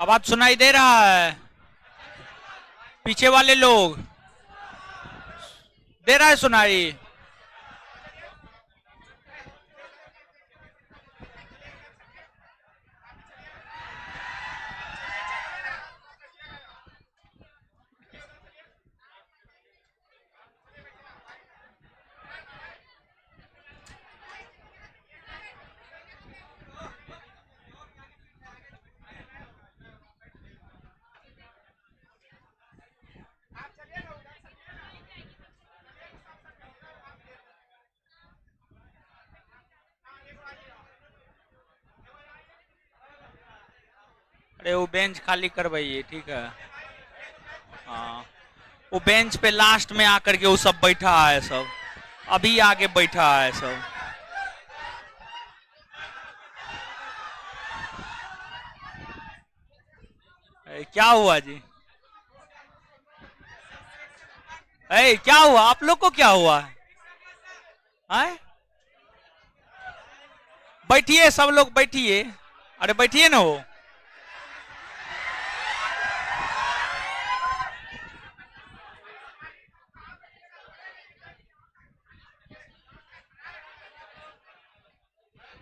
आवाज सुनाई दे रहा है? पीछे वाले लोग दे रहा है सुनाई? अरे वो बेंच खाली करवाइए, ठीक है। हाँ, वो बेंच पे लास्ट में आकर के वो सब बैठा है, सब अभी आगे बैठा है सब। क्या हुआ जी? क्या हुआ आप लोग को, क्या हुआ है? बैठिए सब लोग बैठिए। अरे बैठिए ना वो।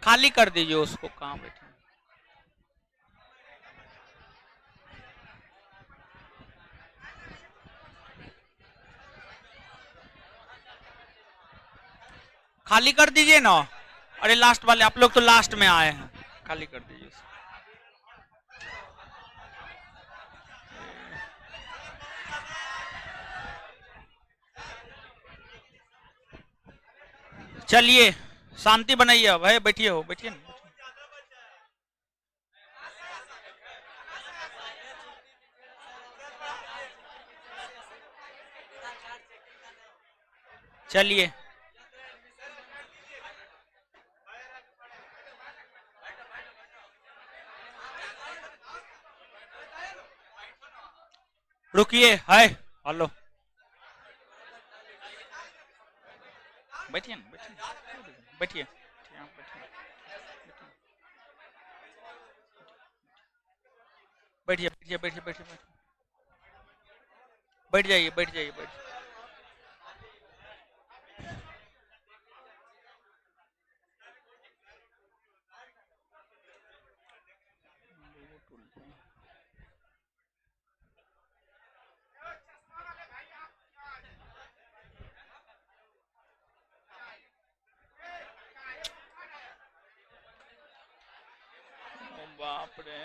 खाली कर दीजिए उसको, कहाँ बैठे। खाली कर दीजिए ना। अरे लास्ट वाले आप लोग तो लास्ट में आए हैं, खाली कर दीजिए। चलिए शांति बनाइए अब। है बैठिए, हो बैठिए ना। चलिए रुकिए। है हेलो, बैठिए ना, बैठिए बैठिए। बैठिए बैठिए बैठिए बैठिए। बैठ जाइए बैठ जाइए बैठ। बाप रे।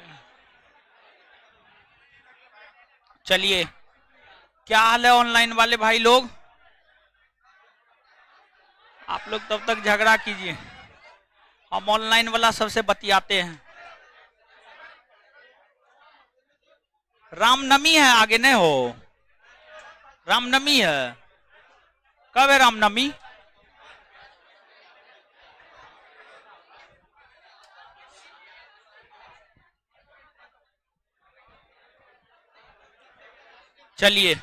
चलिए, क्या हाल है ऑनलाइन वाले भाई लोग? आप लोग तब तक झगड़ा कीजिए, हम ऑनलाइन वाला सबसे बतियाते हैं। रामनवमी है, आगे नहीं हो? रामनवमी है, कब है रामनवमी? चलिए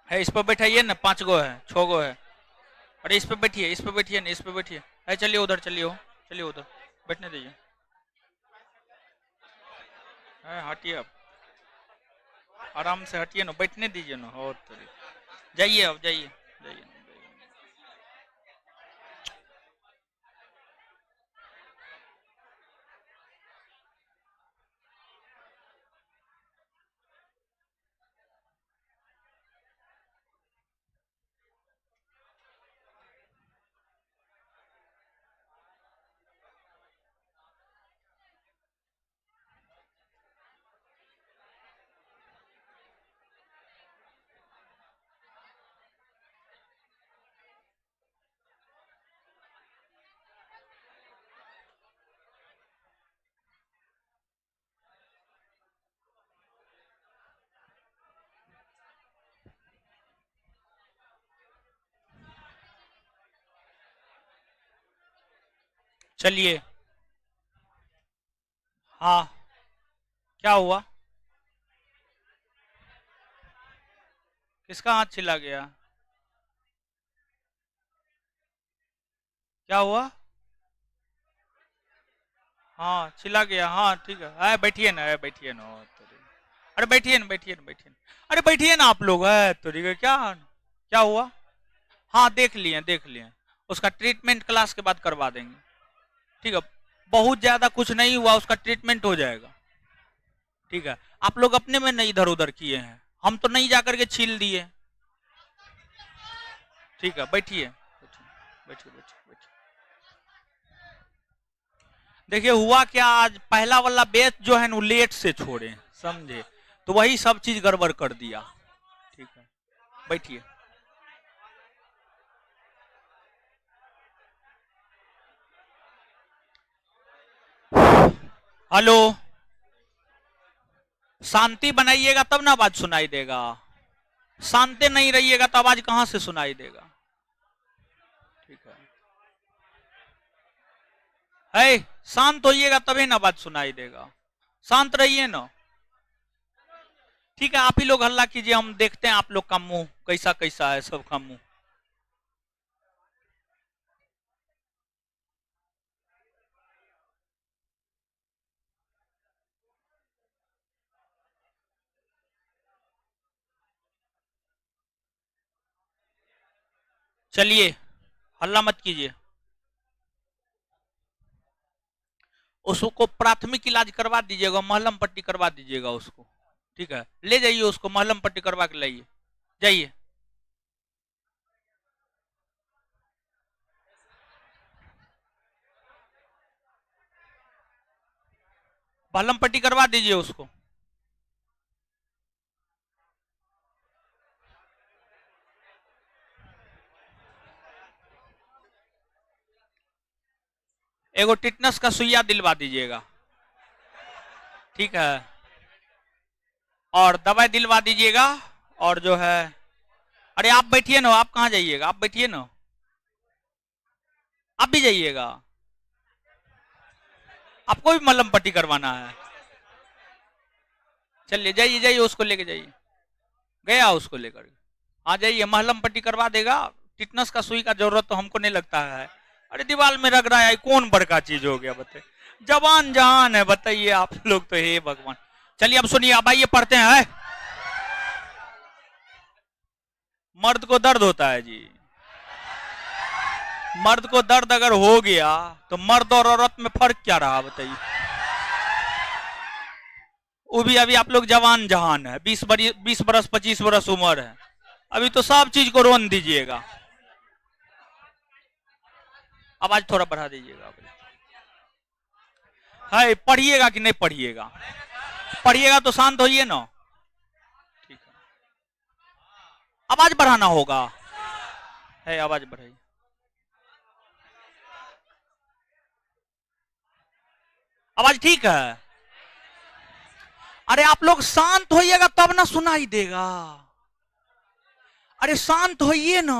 है, इस पर बैठाइए ना, 5 गो है, 6 गो है। अरे इस पे बैठिए, इस पे बैठिए ना, इस पे बैठिए। है चलिए उधर, चलिए हो, चलिए उधर बैठने दीजिए। है हटिए अब, आराम से हटिए ना, बैठने दीजिए ना। और जाइए अब, जाइए जाइए। चलिए। हाँ, क्या हुआ? किसका हाथ छिला गया? क्या हुआ? हाँ, छिला गया। हाँ ठीक है, बैठिए ना, बैठिए ना। अरे बैठिए ना, बैठिए ना, बैठिए ना। अरे बैठिए ना आप लोग। है तो ठीक है। क्या क्या हुआ? हाँ देख लिए, देख लिए। उसका ट्रीटमेंट क्लास के बाद करवा देंगे। ठीक है, बहुत ज्यादा कुछ नहीं हुआ, उसका ट्रीटमेंट हो जाएगा। ठीक है, आप लोग अपने में नहीं इधर उधर किए हैं, हम तो नहीं जाकर के छील दिए। ठीक है, बैठिए बैठिए बैठिए बैठिए। देखिए हुआ क्या, आज पहला वाला बैच जो है ना लेट से छोड़े, समझे, तो वही सब चीज गड़बड़ कर दिया। ठीक है, बैठिए। हेलो, शांति बनाइएगा तब ना आवाज सुनाई देगा। शांति नहीं रहिएगा तो आवाज कहां से सुनाई देगा? ठीक है, शांत होइएगा तभी ना आवाज सुनाई देगा। शांत रहिए ना। ठीक है, आप ही लोग हल्ला कीजिए, हम देखते हैं आप लोग का मुंह कैसा कैसा है, सबका मुंह। चलिए, हल्ला मत कीजिए। उसको प्राथमिक इलाज करवा दीजिएगा, महलम पट्टी करवा दीजिएगा उसको। ठीक है, ले जाइए उसको, महलम पट्टी करवा के लाइए। जाइए। महलम पट्टी करवा दीजिए उसको। एगो टिटनस का सुइया दिलवा दीजिएगा। ठीक है, और दवाई दिलवा दीजिएगा। और जो है, अरे आप बैठिए ना, आप कहाँ जाइएगा, आप बैठिए ना। आप भी जाइएगा, आपको भी मलहम पट्टी करवाना है। चलिए जाइए, जाइए उसको लेके जाइए। गया उसको लेकर। हाँ जाइए, महलम पट्टी करवा देगा। टिटनस का सुई का जरूरत तो हमको नहीं लगता है। अरे दीवार में रग रहा है, कौन बड़का चीज हो गया बताइए। जवान जहान है, बताइए आप लोग तो, हे भगवान। चलिए अब सुनिए, अब आइए पढ़ते हैं। मर्द को दर्द होता है जी। मर्द को दर्द अगर हो गया तो मर्द और औरत में फर्क क्या रहा बताइए। वो भी अभी आप लोग जवान जहान है, 20 बरस 25 बरस उम्र है, अभी तो सब चीज को रोन दीजिएगा। आवाज थोड़ा बढ़ा दीजिएगा। है, पढ़िएगा कि नहीं पढ़िएगा? पढ़िएगा तो शांत होइए ना। ठीक है, आवाज बढ़ाना होगा। है, आवाज बढ़ाइए। आवाज ठीक है। अरे आप लोग शांत होइएगा तब ना सुनाई देगा। अरे शांत होइए ना।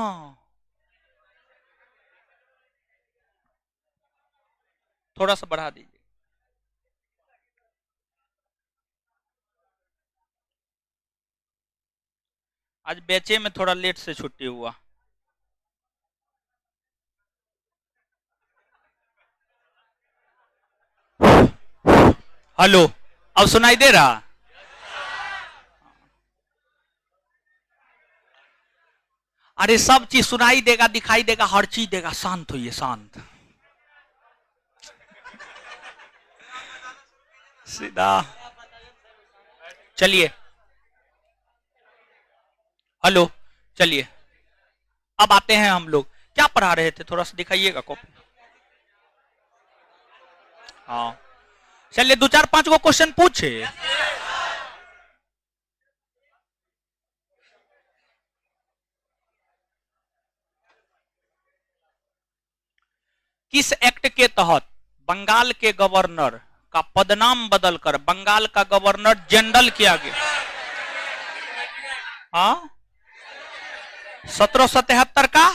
थोड़ा सा बढ़ा दीजिए। आज बेचे में थोड़ा लेट से छुट्टी हुआ। हेलो, अब सुनाई दे रहा? अरे सब चीज सुनाई देगा, दिखाई देगा, हर चीज देगा। शांत होइए, शांत। सीधा। चलिए, हेलो, चलिए अब आते हैं हम लोग। क्या पढ़ा रहे थे, थोड़ा सा दिखाइएगा कॉपी। हाँ, चलिए 2 4 5 को क्वेश्चन पूछे। किस एक्ट के तहत बंगाल के गवर्नर का पदनाम बदलकर बंगाल का गवर्नर जनरल किया गया? हाँ, 1777 का।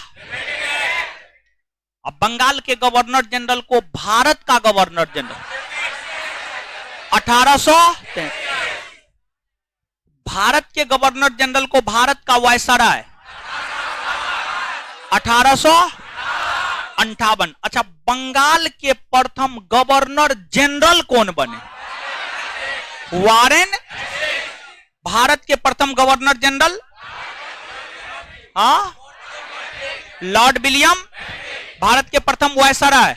अब बंगाल के गवर्नर जनरल को भारत का गवर्नर जनरल 1833, भारत के गवर्नर जनरल को भारत का वायसराय 1858। अच्छा, बंगाल के प्रथम गवर्नर जनरल कौन बने? वारेन। भारत के प्रथम गवर्नर जनरल हाँ लॉर्ड विलियम। भारत के प्रथम वायसराय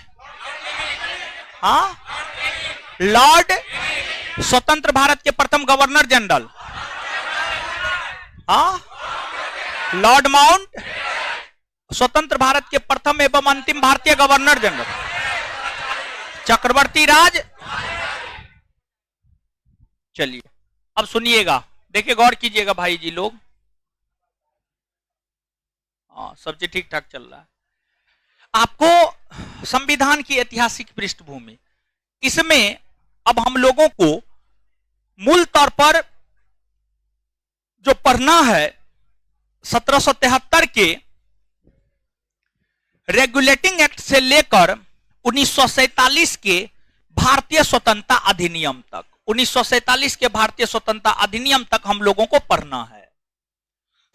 हाँ लॉर्ड। स्वतंत्र भारत के प्रथम गवर्नर जनरल हाँ लॉर्ड माउंट। स्वतंत्र भारत के प्रथम एवं अंतिम भारतीय गवर्नर जनरल चक्रवर्ती राज। चलिए अब सुनिएगा, देखिए गौर कीजिएगा भाई जी लोग। हाँ, सब चीज ठीक ठाक चल रहा है। आपको संविधान की ऐतिहासिक पृष्ठभूमि, इसमें अब हम लोगों को मूल तौर पर जो पढ़ना है 1773 के रेगुलेटिंग एक्ट से लेकर 1947 के भारतीय स्वतंत्रता अधिनियम तक, 1947 के भारतीय स्वतंत्रता अधिनियम तक हम लोगों को पढ़ना है।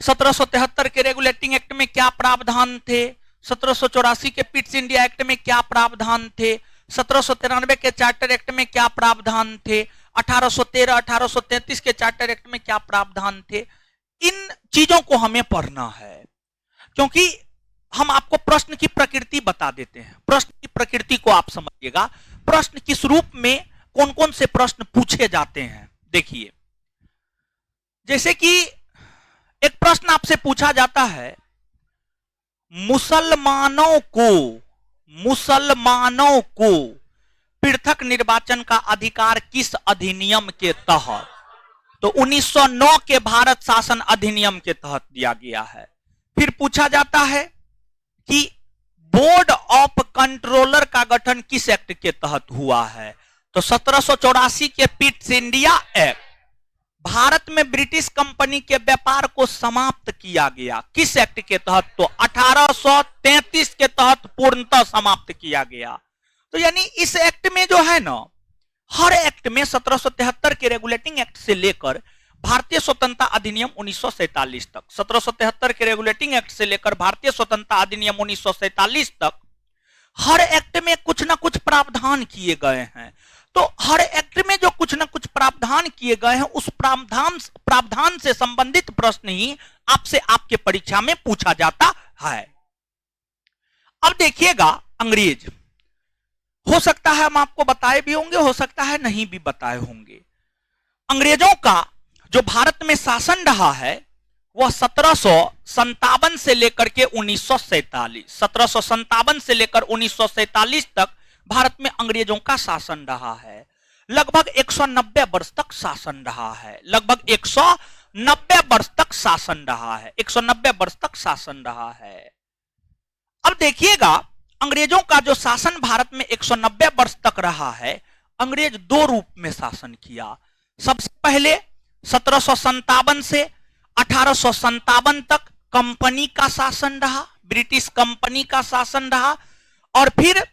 1773 के रेगुलेटिंग एक्ट में क्या प्रावधान थे, 1784 के पिट्स इंडिया एक्ट में क्या प्रावधान थे, 1793 के चार्टर एक्ट में क्या प्रावधान थे, 1813 1833 के चार्टर एक्ट में क्या प्रावधान थे, इन चीजों को हमें पढ़ना है। क्योंकि हम आपको प्रश्न की प्रकृति बता देते हैं। प्रश्न की प्रकृति को आप समझिएगा, प्रश्न किस रूप में कौन कौन से प्रश्न पूछे जाते हैं। देखिए, जैसे कि एक प्रश्न आपसे पूछा जाता है, मुसलमानों को पृथक निर्वाचन का अधिकार किस अधिनियम के तहत? तो 1909 के भारत शासन अधिनियम के तहत दिया गया है। फिर पूछा जाता है कि बोर्ड ऑफ कंट्रोलर का गठन किस एक्ट के तहत हुआ है? तो 1784 के पिट्स इंडिया एक्ट। भारत में ब्रिटिश कंपनी के व्यापार को समाप्त किया गया किस एक्ट के तहत? तो 1833 के तहत पूर्णतः समाप्त किया गया। तो यानी इस एक्ट में जो है ना, हर एक्ट में 1773 के रेगुलेटिंग एक्ट से लेकर भारतीय स्वतंत्रता अधिनियम 1947 तक, 1773 के रेगुलेटिंग एक्ट से लेकर भारतीय स्वतंत्रता अधिनियम 1947 तक हर एक्ट में कुछ ना कुछ प्रावधान किए गए हैं। तो हर एक्ट में जो कुछ ना कुछ प्रावधान किए गए हैं, उस प्रावधान से संबंधित प्रश्न ही आपसे आपके परीक्षा में पूछा जाता है। अब देखिएगा, अंग्रेज, हो सकता है हम आपको बताए भी होंगे, हो सकता है नहीं भी बताए होंगे। अंग्रेजों का जो भारत में शासन रहा है वह 1757 से लेकर के 1947, 1757 से लेकर 1947 तक भारत में अंग्रेजों का शासन रहा है। लगभग 190 वर्ष तक शासन रहा है, लगभग 190 वर्ष तक शासन रहा है, 190 वर्ष तक शासन रहा है। अब देखिएगा, अंग्रेजों का जो शासन भारत में 190 वर्ष तक रहा है, अंग्रेज दो रूप में शासन किया। सबसे पहले 1757 से 1857 तक कंपनी का शासन रहा, ब्रिटिश कंपनी का शासन रहा, और फिर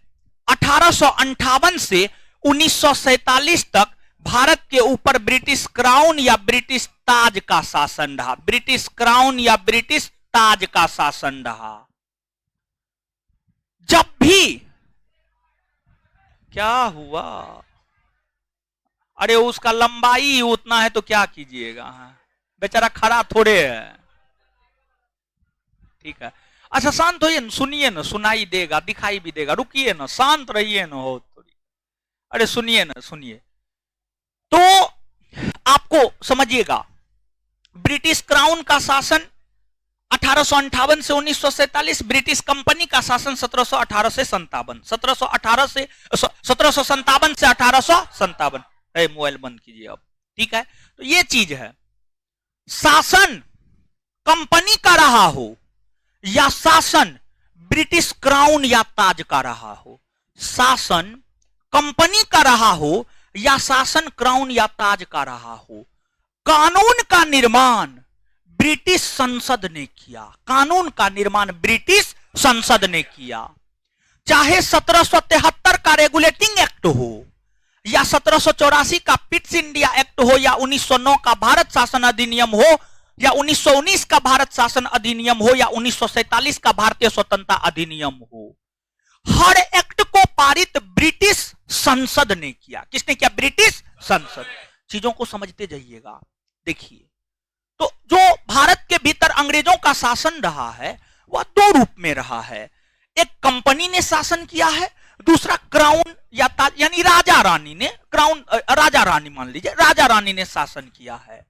1858 से 1947 तक भारत के ऊपर ब्रिटिश क्राउन या ब्रिटिश ताज का शासन रहा, ब्रिटिश क्राउन या ब्रिटिश ताज का शासन रहा। जब भी क्या हुआ, अरे उसका लंबाई उतना है तो क्या कीजिएगा, बेचारा खड़ा थोड़े है। ठीक है, अच्छा शांत होइए, सुनिए ना, सुनाई देगा, दिखाई भी देगा, रुकिए ना, शांत रहिए ना, हो थोड़ी, अरे सुनिए ना, सुनिए। तो आपको समझिएगा, ब्रिटिश क्राउन का शासन 1858 से 1947, ब्रिटिश कंपनी का शासन 1718 से 57, 1718 से 1757 से 1857। मोबाइल बंद कीजिए अब, ठीक है। तो ये चीज है, शासन कंपनी का रहा हो या शासन ब्रिटिश क्राउन या ताज का रहा हो, शासन कंपनी का रहा हो या शासन क्राउन या ताज का रहा हो, कानून का निर्माण ब्रिटिश संसद ने किया, कानून का निर्माण ब्रिटिश संसद ने किया। चाहे 1773 का रेगुलेटिंग एक्ट हो या 1784 का पिट्स इंडिया एक्ट हो या 1909 का भारत शासन अधिनियम हो या 1919 का भारत शासन अधिनियम हो या 1947 का भारतीय स्वतंत्रता अधिनियम हो, हर एक्ट को पारित ब्रिटिश संसद ने किया। किसने किया? ब्रिटिश संसद। चीजों को समझते जाइएगा। देखिए, तो जो भारत के भीतर अंग्रेजों का शासन रहा है वह दो रूप में रहा है। एक कंपनी ने शासन किया है, दूसरा क्राउन या यानी राजा रानी ने, क्राउन राजा रानी मान लीजिए, राजा रानी ने शासन किया है।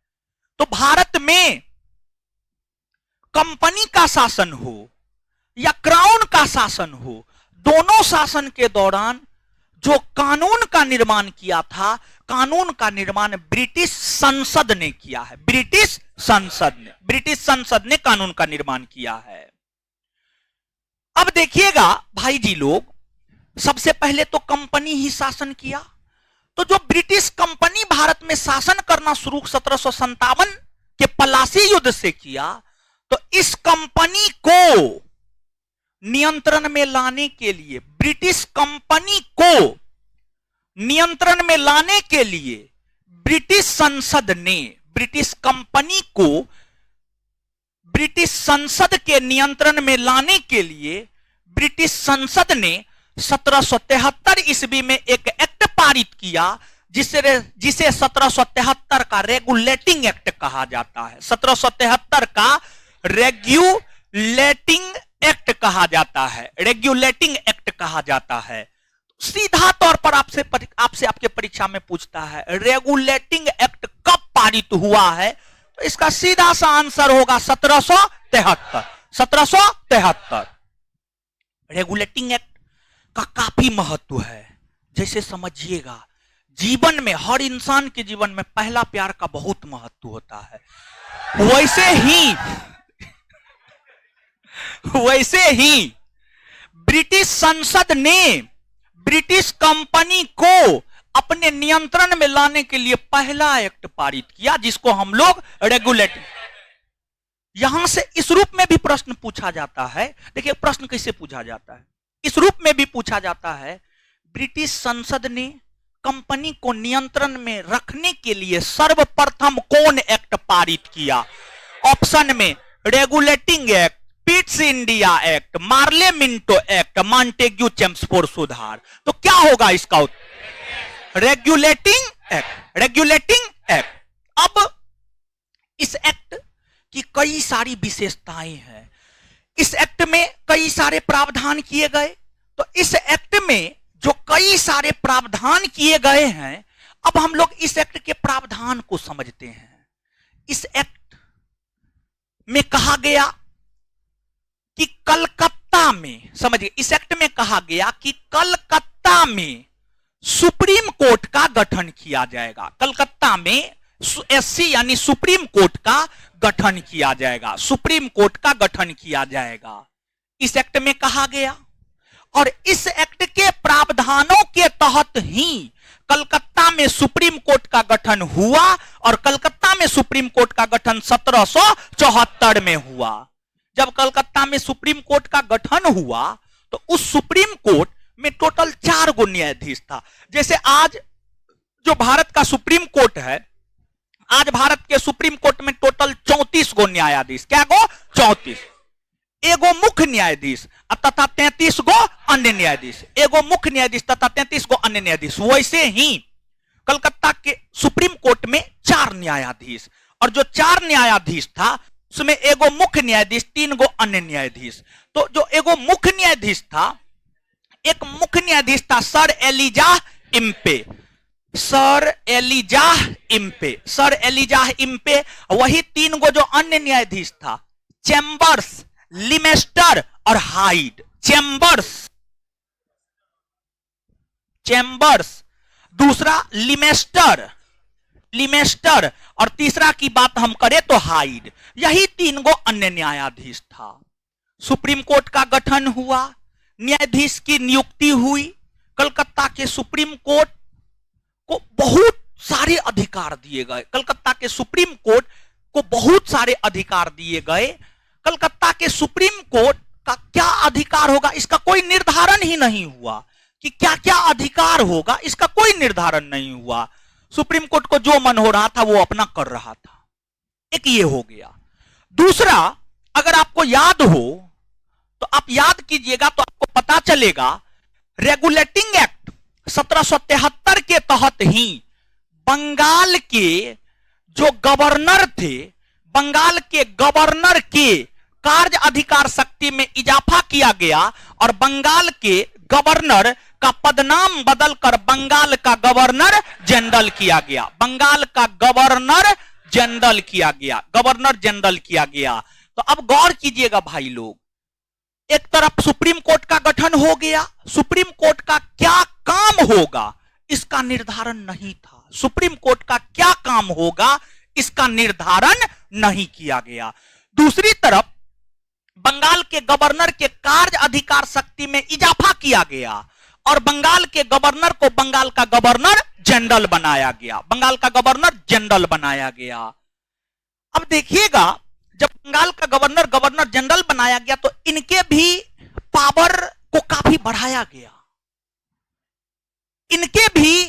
तो भारत में कंपनी का शासन हो या क्राउन का शासन हो, दोनों शासन के दौरान जो कानून का निर्माण किया था, कानून का निर्माण ब्रिटिश संसद ने किया है। ब्रिटिश संसद ने कानून का निर्माण किया है। अब देखिएगा भाई जी लोग, सबसे पहले तो कंपनी ही शासन किया। तो जो ब्रिटिश कंपनी भारत में शासन करना शुरू 1757 के पलासी युद्ध से किया, तो इस कंपनी को नियंत्रण में लाने के लिए, ब्रिटिश कंपनी को नियंत्रण में लाने के लिए ब्रिटिश संसद ने, ब्रिटिश कंपनी को ब्रिटिश संसद के नियंत्रण में लाने के लिए ब्रिटिश संसद ने 1773 ईस्वी में एक एक्ट पारित किया, जिसे 1773 का रेगुलेटिंग एक्ट कहा जाता है। 1773 का रेगुलेटिंग एक्ट कहा जाता है, रेगुलेटिंग एक्ट कहा जाता है। सीधा तौर पर आपसे आपके परीक्षा में पूछता है रेगुलेटिंग एक्ट कब पारित हुआ है, तो इसका सीधा सा आंसर होगा 1773। 1773। रेगुलेटिंग एक्ट का काफी महत्व है। जैसे समझिएगा, जीवन में, हर इंसान के जीवन में पहला प्यार का बहुत महत्व होता है। वैसे ही ब्रिटिश संसद ने ब्रिटिश कंपनी को अपने नियंत्रण में लाने के लिए पहला एक्ट पारित किया, जिसको हम लोग रेगुलेटिंग। यहां से इस रूप में भी प्रश्न पूछा जाता है। देखिए प्रश्न कैसे पूछा जाता है, इस रूप में भी पूछा जाता है, ब्रिटिश संसद ने कंपनी को नियंत्रण में रखने के लिए सर्वप्रथम कौन एक्ट पारित किया? ऑप्शन में regulating act, Pitt's India act, Morley Minto act, Montagu Chelmsford सुधार। तो क्या होगा इसका उत्तर? Regulating act. Regulating act. अब इस एक्ट की कई सारी विशेषताएं हैं। इस एक्ट में कई सारे प्रावधान किए गए। तो इस एक्ट में जो कई सारे प्रावधान किए गए हैं, अब हम लोग इस एक्ट के प्रावधान को समझते हैं। इस एक्ट में कहा गया कि कलकत्ता में, समझिए, इस एक्ट में कहा गया कि कलकत्ता में सुप्रीम कोर्ट का गठन किया जाएगा। कलकत्ता में एससी यानी सुप्रीम कोर्ट का गठन किया जाएगा। सुप्रीम कोर्ट का गठन किया जाएगा, इस एक्ट में कहा गया। और इस एक्ट के प्रावधानों के तहत ही कलकत्ता में सुप्रीम कोर्ट का गठन हुआ, और कलकत्ता में सुप्रीम कोर्ट का गठन 1774 में हुआ। जब कलकत्ता में सुप्रीम कोर्ट का गठन हुआ, तो उस सुप्रीम कोर्ट में टोटल 4 गो न्यायाधीश था। जैसे आज जो भारत का सुप्रीम कोर्ट है, आज भारत के सुप्रीम कोर्ट में टोटल 34 गो न्यायाधीश। क्या गो? 34। एगो मुख्य न्यायाधीश तथा 33 गो अन्य न्यायाधीश। एगो मुख्य न्यायाधीश तथा 33 गो अन्य न्यायाधीश। वैसे ही कलकत्ता के सुप्रीम कोर्ट में 4 न्यायाधीश, और जो 4 न्यायाधीश था उसमें एगो मुख्य न्यायाधीश, 3 गो अन्य न्यायाधीश। तो जो एगो मुख्य न्यायाधीश था, एक मुख्य न्यायाधीश था sir Elijah Impey. Sir Elijah Impey, sir Elijah Impey. वही 3 गो जो अन्य न्यायाधीश था, चैम्बर्स, लिमेस्टर और हाइड। चैम्बर्स, दूसरा लिमेस्टर, और तीसरा की बात हम करें तो हाइड। यही 3 गो अन्य न्यायाधीश था। सुप्रीम कोर्ट का गठन हुआ, न्यायाधीश की नियुक्ति हुई। कलकत्ता के सुप्रीम कोर्ट को बहुत सारे अधिकार दिए गए। कलकत्ता के सुप्रीम कोर्ट को बहुत सारे अधिकार दिए गए। कलकत्ता के सुप्रीम कोर्ट का क्या अधिकार होगा, इसका कोई निर्धारण ही नहीं हुआ कि क्या क्या अधिकार होगा, इसका कोई निर्धारण नहीं हुआ। सुप्रीम कोर्ट को जो मन हो रहा था वो अपना कर रहा था। एक ये हो गया। दूसरा, अगर आपको याद हो तो आप याद कीजिएगा तो आपको पता चलेगा, रेगुलेटिंग एक्ट 1773 के तहत ही बंगाल के जो गवर्नर थे, बंगाल के गवर्नर के कार्य अधिकार शक्ति में इजाफा किया गया और बंगाल के गवर्नर का पदनाम बदलकर बंगाल का गवर्नर जनरल किया गया। बंगाल का गवर्नर जनरल किया गया, गवर्नर जनरल किया गया। तो अब गौर कीजिएगा भाई लोग, एक तरफ सुप्रीम कोर्ट का गठन हो गया, सुप्रीम कोर्ट का क्या काम होगा इसका निर्धारण नहीं था। सुप्रीम कोर्ट का क्या काम होगा इसका निर्धारण नहीं किया गया। दूसरी तरफ बंगाल के गवर्नर के कार्य अधिकार शक्ति में इजाफा किया गया और बंगाल के गवर्नर को बंगाल का गवर्नर जनरल बनाया गया, बंगाल का गवर्नर जनरल बनाया गया। अब देखिएगा, जब बंगाल का गवर्नर गवर्नर जनरल बनाया गया तो इनके भी पावर को काफी बढ़ाया गया, इनके भी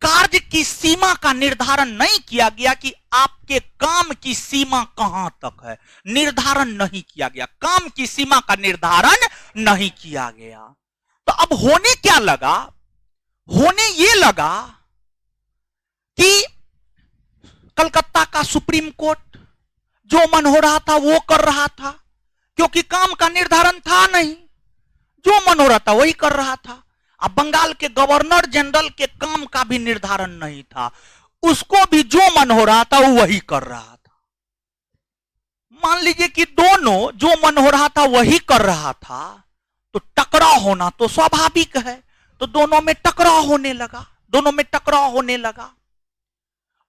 कार्य की सीमा का निर्धारण नहीं किया गया कि आपके काम की सीमा कहां तक है, निर्धारण नहीं किया गया, काम की सीमा का निर्धारण नहीं किया गया। तो अब होने क्या लगा, होने ये लगा कि कलकत्ता का सुप्रीम कोर्ट जो मन हो रहा था वो कर रहा था, क्योंकि काम का निर्धारण था नहीं, जो मन हो रहा था वही कर रहा था। अब बंगाल के गवर्नर जनरल के काम का भी निर्धारण नहीं था, उसको भी जो मन हो रहा था वो वही कर रहा था। मान लीजिए कि दोनों जो मन हो रहा था वही कर रहा था, तो टकराव होना तो स्वाभाविक है। तो दोनों में टकराव होने लगा, दोनों में टकराव होने लगा।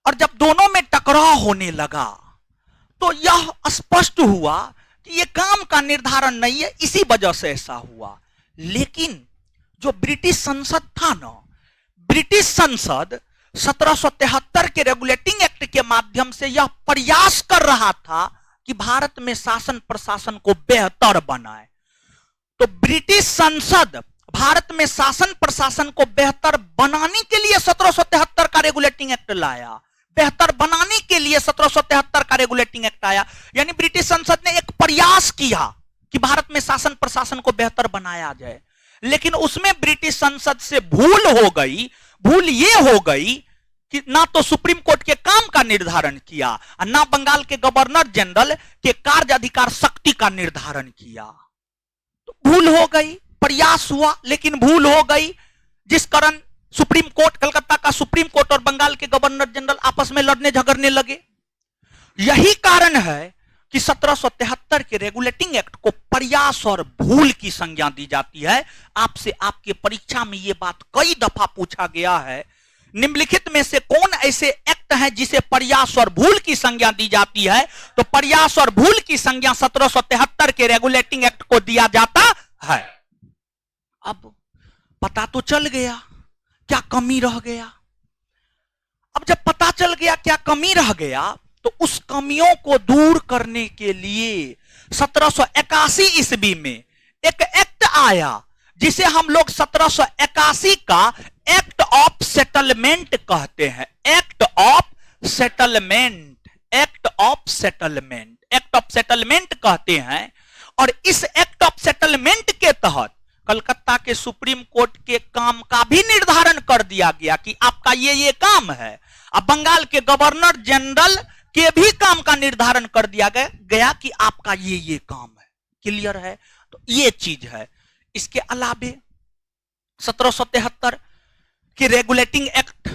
और जब दोनों में टकराव होने लगा तो यह स्पष्ट हुआ कि यह काम का निर्धारण नहीं है, इसी वजह से ऐसा हुआ। लेकिन जो ब्रिटिश संसद था ना, ब्रिटिश संसद 1773 के रेगुलेटिंग एक्ट के माध्यम से यह प्रयास कर रहा था कि भारत में शासन प्रशासन को बेहतर बनाए। तो ब्रिटिश संसद भारत में शासन प्रशासन को बेहतर बनाने के लिए 1773 का रेगुलेटिंग एक्ट लाया, बेहतर बनाने के लिए 1773 का रेगुलेटिंग एक्ट आया। यानी ब्रिटिश संसद ने एक प्रयास किया कि भारत में शासन प्रशासन को बेहतर बनाया जाए, लेकिन उसमें ब्रिटिश संसद से भूल हो गई। भूल यह हो गई कि ना तो सुप्रीम कोर्ट के काम का निर्धारण किया और ना बंगाल के गवर्नर जनरल के कार्य अधिकार शक्ति का निर्धारण किया। तो भूल हो गई, प्रयास हुआ लेकिन भूल हो गई, जिस कारण सुप्रीम कोर्ट, कलकत्ता का सुप्रीम कोर्ट और बंगाल के गवर्नर जनरल आपस में लड़ने झगड़ने लगे। यही कारण है कि 1773 के रेगुलेटिंग एक्ट को प्रयास और भूल की संज्ञा दी जाती है। आपसे आपके परीक्षा में यह बात कई दफा पूछा गया है, निम्नलिखित में से कौन ऐसे एक्ट हैं जिसे प्रयास और भूल की संज्ञा दी जाती है? तो प्रयास और भूल की संज्ञा 1773 के रेगुलेटिंग एक्ट को दिया जाता है। अब पता तो चल गया क्या कमी रह गया। अब जब पता चल गया क्या कमी रह गया तो उस कमियों को दूर करने के लिए 1781 ईस्वी में एक एक्ट आया जिसे हम लोग 1781 का एक्ट ऑफ सेटलमेंट कहते हैं। Act of settlement, act of settlement, act of settlement कहते हैं। और इस एक्ट ऑफ सेटलमेंट के तहत कलकत्ता के सुप्रीम कोर्ट के काम का भी निर्धारण कर दिया गया कि आपका ये काम है। अब बंगाल के गवर्नर जनरल के भी काम का निर्धारण कर दिया गया कि आपका ये काम है। क्लियर है? तो ये चीज है। इसके अलावे 1773 के रेगुलेटिंग एक्ट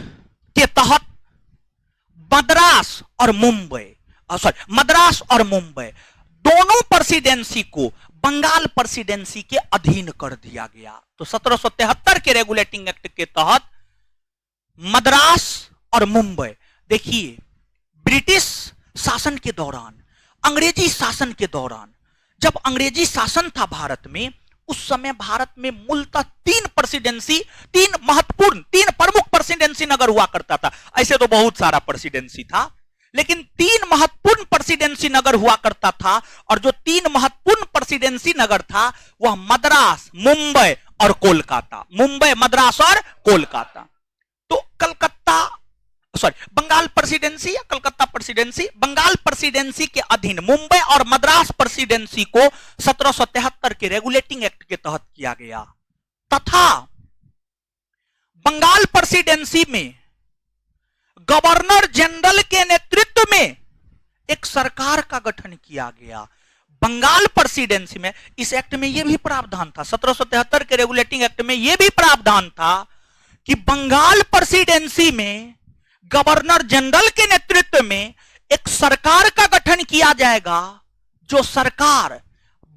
के तहत मद्रास और मुंबई दोनों प्रेसिडेंसी को बंगाल प्रेसिडेंसी के अधीन कर दिया गया। तो 1773 के रेगुलेटिंग एक्ट के तहत मद्रास और मुंबई, देखिए ब्रिटिश शासन के दौरान, अंग्रेजी शासन के दौरान, जब अंग्रेजी शासन था भारत में, उस समय भारत में मूलतः तीन प्रमुख प्रेसिडेंसी नगर हुआ करता था। ऐसे तो बहुत सारा प्रेसिडेंसी था, लेकिन तीन महत्वपूर्ण प्रेसिडेंसी नगर हुआ करता था, और जो 3 महत्वपूर्ण प्रेसिडेंसी नगर था वह मद्रास, मुंबई और कोलकाता। मुंबई, मद्रास और कोलकाता। तो कलकत्ता, सॉरी, बंगाल प्रेसिडेंसी या कलकत्ता प्रेसिडेंसी, बंगाल प्रेसिडेंसी के अधीन मुंबई और मद्रास प्रेसिडेंसी को 1773 के रेगुलेटिंग एक्ट के तहत किया गया, तथा बंगाल प्रेसिडेंसी में गवर्नर जनरल के नेतृत्व में एक सरकार का गठन किया गया। बंगाल प्रेसिडेंसी में, इस एक्ट में यह भी प्रावधान था, 1773 के रेगुलेटिंग एक्ट में यह भी प्रावधान था कि बंगाल प्रेसिडेंसी में गवर्नर जनरल के नेतृत्व में एक सरकार का गठन किया जाएगा, जो सरकार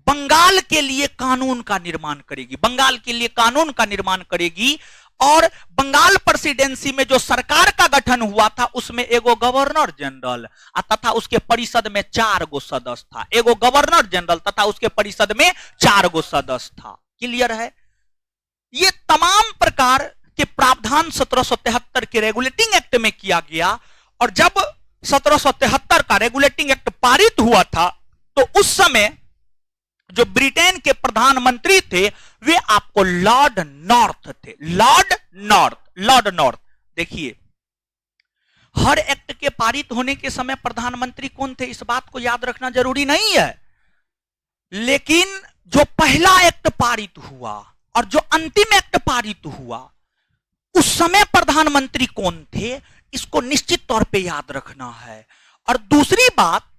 बंगाल के लिए कानून का निर्माण करेगी, बंगाल के लिए कानून का निर्माण करेगी। और बंगाल प्रेसिडेंसी में जो सरकार का गठन हुआ था उसमें एगो गवर्नर जनरल तथा उसके परिषद में 4 गो सदस्य था, एगो गवर्नर जनरल तथा उसके परिषद में 4 गो सदस्य था। क्लियर है? ये तमाम प्रकार के प्रावधान 1773 के रेगुलेटिंग एक्ट में किया गया। और जब 1773 का रेगुलेटिंग एक्ट पारित हुआ था तो उस समय जो ब्रिटेन के प्रधानमंत्री थे वे आपको लॉर्ड नॉर्थ थे। Lord north. देखिए, हर एक्ट के पारित होने के समय प्रधानमंत्री कौन थे इस बात को याद रखना जरूरी नहीं है, लेकिन जो पहला एक्ट पारित हुआ और जो अंतिम एक्ट पारित हुआ उस समय प्रधानमंत्री कौन थे इसको निश्चित तौर पे याद रखना है। और दूसरी बात,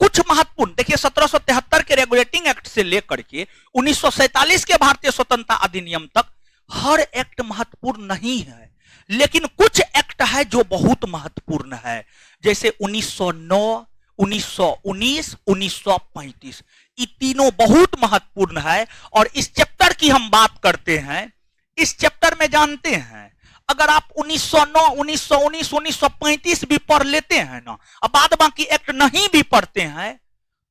कुछ महत्वपूर्ण, देखिए 1773 के रेगुलेटिंग एक्ट से लेकर के 1947 के भारतीय स्वतंत्रता अधिनियम तक हर एक्ट महत्वपूर्ण नहीं है, लेकिन कुछ एक्ट है जो बहुत महत्वपूर्ण है, जैसे 1909, 1919, 1935। ये तीनों बहुत महत्वपूर्ण है। और इस चैप्टर की हम बात करते हैं, इस चैप्टर में जानते हैं अगर आप 1909, 1919, 1935 भी पढ़ लेते हैं ना, अब बाद बाकी एक्ट नहीं भी पढ़ते हैं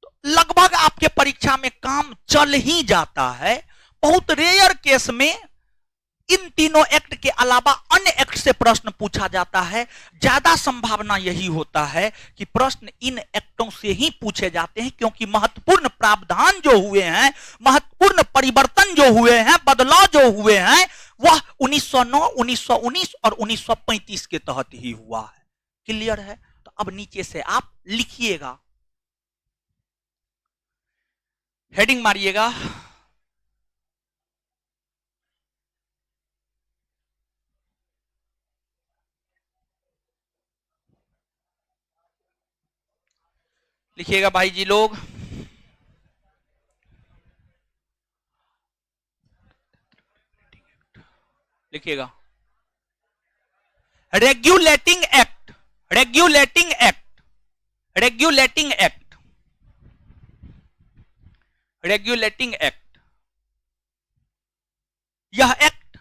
तो लगभग आपके परीक्षा में काम चल ही जाता है। बहुत रेयर केस में इन तीनों एक्ट के अलावा अन्य एक्ट से प्रश्न पूछा जाता है। ज्यादा संभावना यही होता है कि प्रश्न इन एक्टों से ही पूछे जाते हैं, क्योंकि महत्वपूर्ण प्रावधान जो हुए हैं, महत्वपूर्ण परिवर्तन जो हुए हैं, बदलाव जो हुए हैं, वह 1909, 1919 और 1935 के तहत ही हुआ है। क्लियर है? तो अब नीचे से आप लिखिएगा, हेडिंग मारिएगा, लिखिएगा भाई जी लोग, लिखिएगा regulating act, regulating act, regulating act, regulating act. यह एक्ट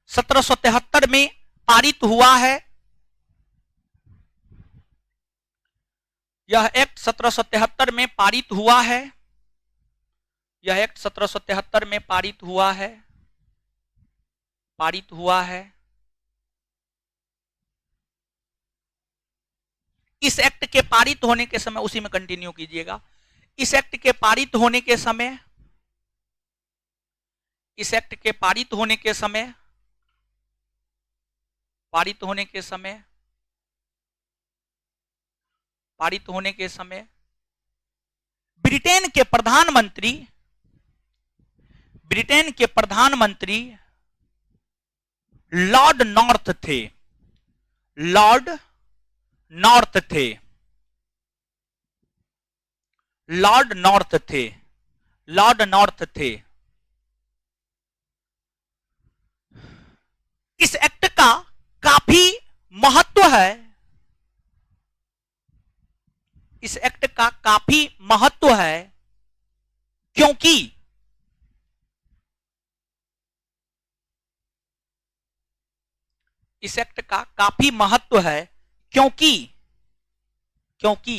1773 में पारित हुआ है। यह एक्ट 1773 में पारित हुआ है। यह एक्ट 1773 में पारित हुआ है, पारित हुआ है। इस एक्ट के पारित होने के समय, उसी में कंटिन्यू कीजिएगा, इस एक्ट के पारित होने के समय, इस एक्ट के पारित होने के समय, पारित होने के समय, पारित होने के समय ब्रिटेन के प्रधानमंत्री, ब्रिटेन के प्रधानमंत्री लॉर्ड नॉर्थ थे, लॉर्ड नॉर्थ थे, लॉर्ड नॉर्थ थे, लॉर्ड नॉर्थ थे। इस एक्ट का काफी महत्व है, इस एक्ट का काफी महत्व है, क्योंकि इस एक्ट का काफी महत्व है, क्योंकि क्योंकि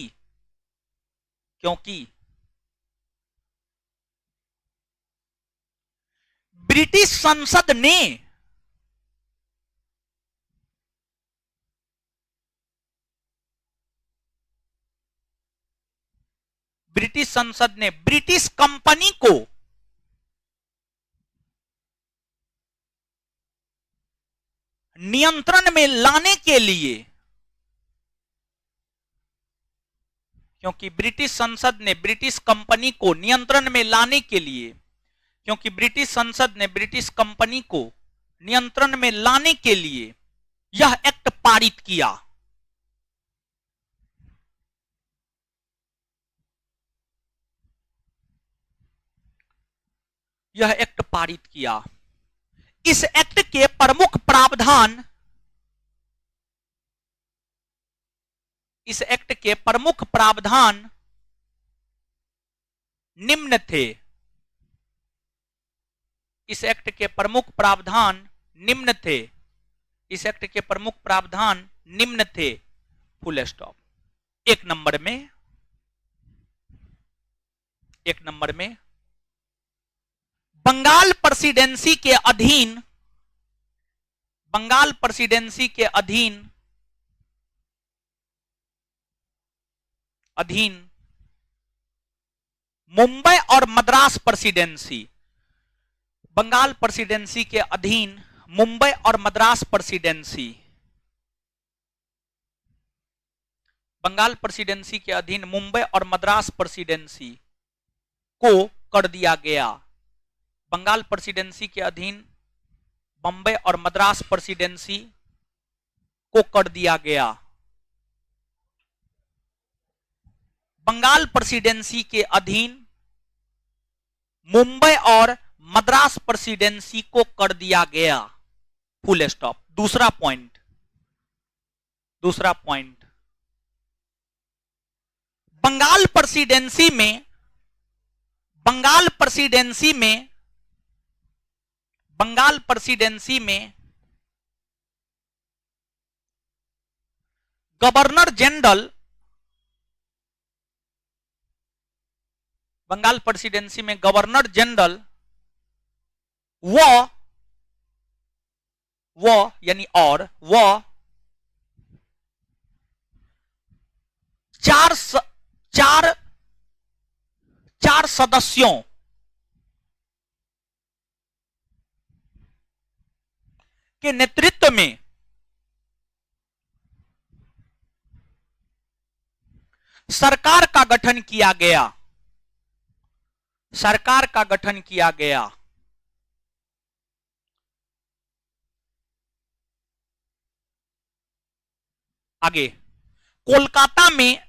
क्योंकि ब्रिटिश संसद ने ब्रिटिश संसद ने ब्रिटिश कंपनी को नियंत्रण में लाने के लिए, क्योंकि ब्रिटिश संसद ने ब्रिटिश कंपनी को नियंत्रण में लाने के लिए, क्योंकि ब्रिटिश संसद ने ब्रिटिश कंपनी को नियंत्रण में लाने के लिए यह एक्ट पारित किया। यह एक्ट पारित किया। इस एक्ट के प्रमुख प्रावधान, इस एक्ट के प्रमुख प्रावधान निम्न थे। इस एक्ट के प्रमुख प्रावधान निम्न थे। इस एक्ट के प्रमुख प्रावधान निम्न थे। Full stop. एक नंबर में बंगाल प्रेसिडेंसी के अधीन, बंगाल प्रेसिडेंसी के अधीन मुंबई और मद्रास प्रेसिडेंसी, बंगाल प्रेसिडेंसी के अधीन मुंबई और मद्रास प्रेसिडेंसी, बंगाल प्रेसिडेंसी के अधीन मुंबई और मद्रास प्रेसिडेंसी को कर दिया गया। बंगाल प्रेसिडेंसी के अधीन बंबई और मद्रास प्रेसिडेंसी को कर दिया गया। बंगाल प्रेसिडेंसी के अधीन मुंबई और मद्रास प्रेसिडेंसी को कर दिया गया। Full stop. दूसरा पॉइंट, बंगाल प्रेसिडेंसी में गवर्नर जनरल, बंगाल प्रेसिडेंसी में गवर्नर जनरल यानी और चार सदस्यों के नेतृत्व में सरकार का गठन किया गया। सरकार का गठन किया गया। आगे कोलकाता में,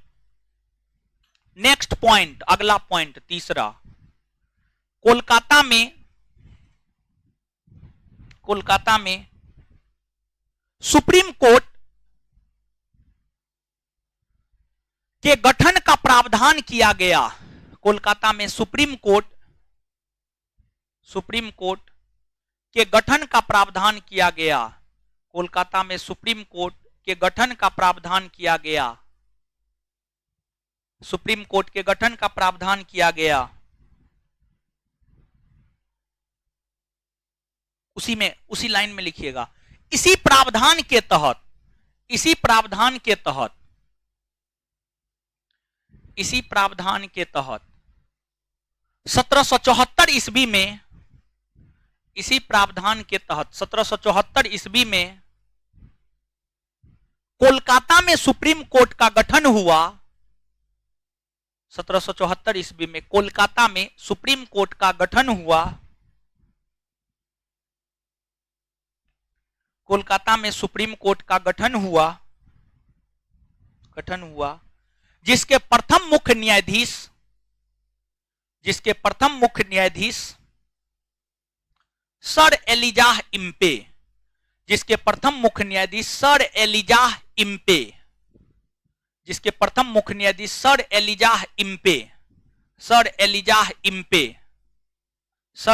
नेक्स्ट पॉइंट, अगला पॉइंट तीसरा, कोलकाता में सुप्रीम कोर्ट के गठन का प्रावधान किया गया। कोलकाता में सुप्रीम कोर्ट के गठन का प्रावधान किया गया। कोलकाता में सुप्रीम कोर्ट के गठन का प्रावधान किया गया। सुप्रीम कोर्ट के गठन का प्रावधान किया गया। उसी लाइन में लिखिएगा। इसी प्रावधान के तहत 1774 ईस्वी में, इसी प्रावधान के तहत 1774 ईस्वी में कोलकाता में सुप्रीम कोर्ट का गठन हुआ। 1774 ईस्वी में कोलकाता में सुप्रीम कोर्ट का गठन हुआ। कोलकाता में सुप्रीम कोर्ट का गठन हुआ, जिसके प्रथम मुख्य न्यायाधीश सर एलिजाह इम्पे, जिसके प्रथम मुख्य न्यायाधीश सर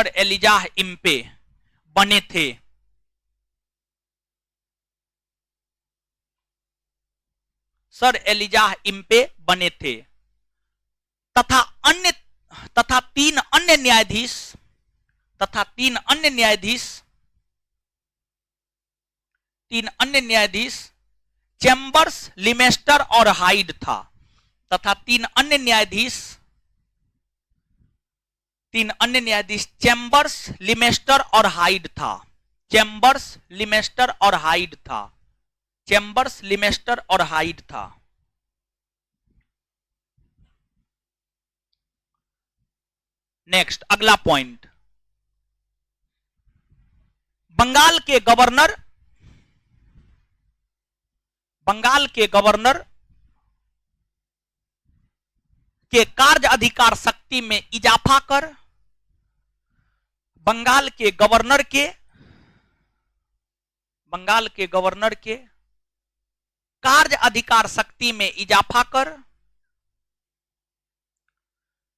एलिजाह इम्पे बने थे। सर एलिजाह इम्पे बने थे तथा तीन अन्य न्यायाधीश चैम्बर्स, लिमेस्टर और हाइड था। तथा तीन अन्य न्यायाधीश 3 अन्य न्यायाधीश चैम्बर्स, लिमेस्टर और हाइड था। चैम्बर्स, लिमेस्टर और हाइड था। चैम्बर्स, लिमेस्टर और हाइड था। नेक्स्ट, अगला पॉइंट, बंगाल के गवर्नर, बंगाल के गवर्नर के कार्य अधिकार शक्ति में इजाफा कर, बंगाल के गवर्नर के, बंगाल के गवर्नर के कार्य अधिकार शक्ति में इजाफा कर,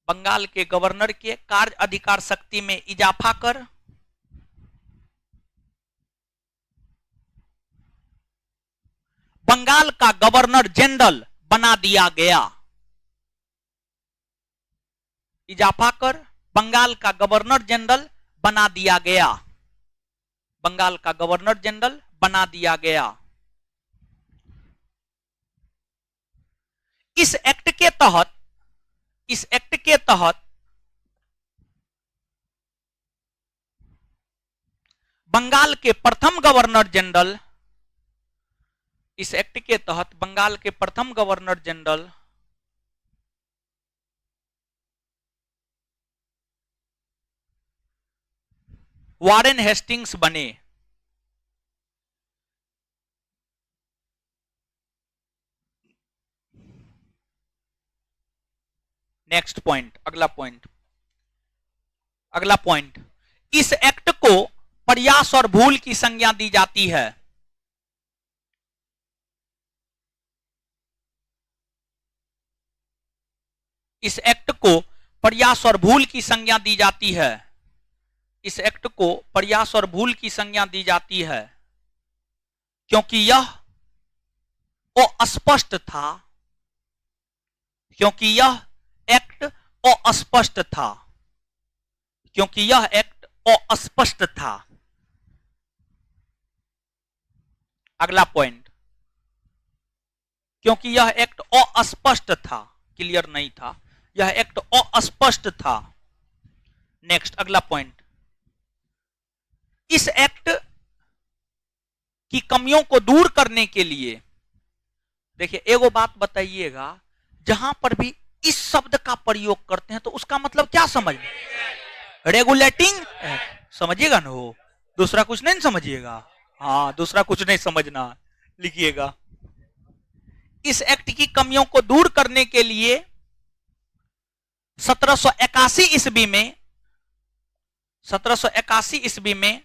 बंगाल के गवर्नर के कार्य अधिकार शक्ति में इजाफा कर, बंगाल का गवर्नर जनरल बना दिया गया। इजाफा कर बंगाल का गवर्नर जनरल बना दिया गया। बंगाल का गवर्नर जनरल बना दिया गया। इस एक्ट के तहत, इस एक्ट के तहत बंगाल के प्रथम गवर्नर जनरल, इस एक्ट के तहत बंगाल के प्रथम गवर्नर जनरल वारेन हेस्टिंग्स बने। नेक्स्ट पॉइंट, अगला पॉइंट, अगला पॉइंट, इस एक्ट को प्रयास और भूल की संज्ञा दी जाती है। इस एक्ट को प्रयास और भूल की संज्ञा दी जाती है। इस एक्ट को प्रयास और भूल की संज्ञा दी जाती है क्योंकि यह अस्पष्ट था, क्योंकि यह एक्ट अस्पष्ट था, क्योंकि यह एक्ट अस्पष्ट था। अगला पॉइंट, क्योंकि यह एक्ट अस्पष्ट था, क्लियर नहीं था, यह एक्ट अस्पष्ट था। नेक्स्ट, अगला पॉइंट, इस एक्ट की कमियों को दूर करने के लिए, देखिए एगो बात बताइएगा, जहां पर भी इस शब्द का प्रयोग करते हैं तो उसका मतलब क्या समझ, रेगुलेटिंग, समझिएगा ना, हो दूसरा कुछ नहीं समझिएगा। हाँ, दूसरा कुछ नहीं समझना, लिखिएगा। इस एक्ट की कमियों को दूर करने के लिए 1781 ईस्वी में, 1781 ईस्वी में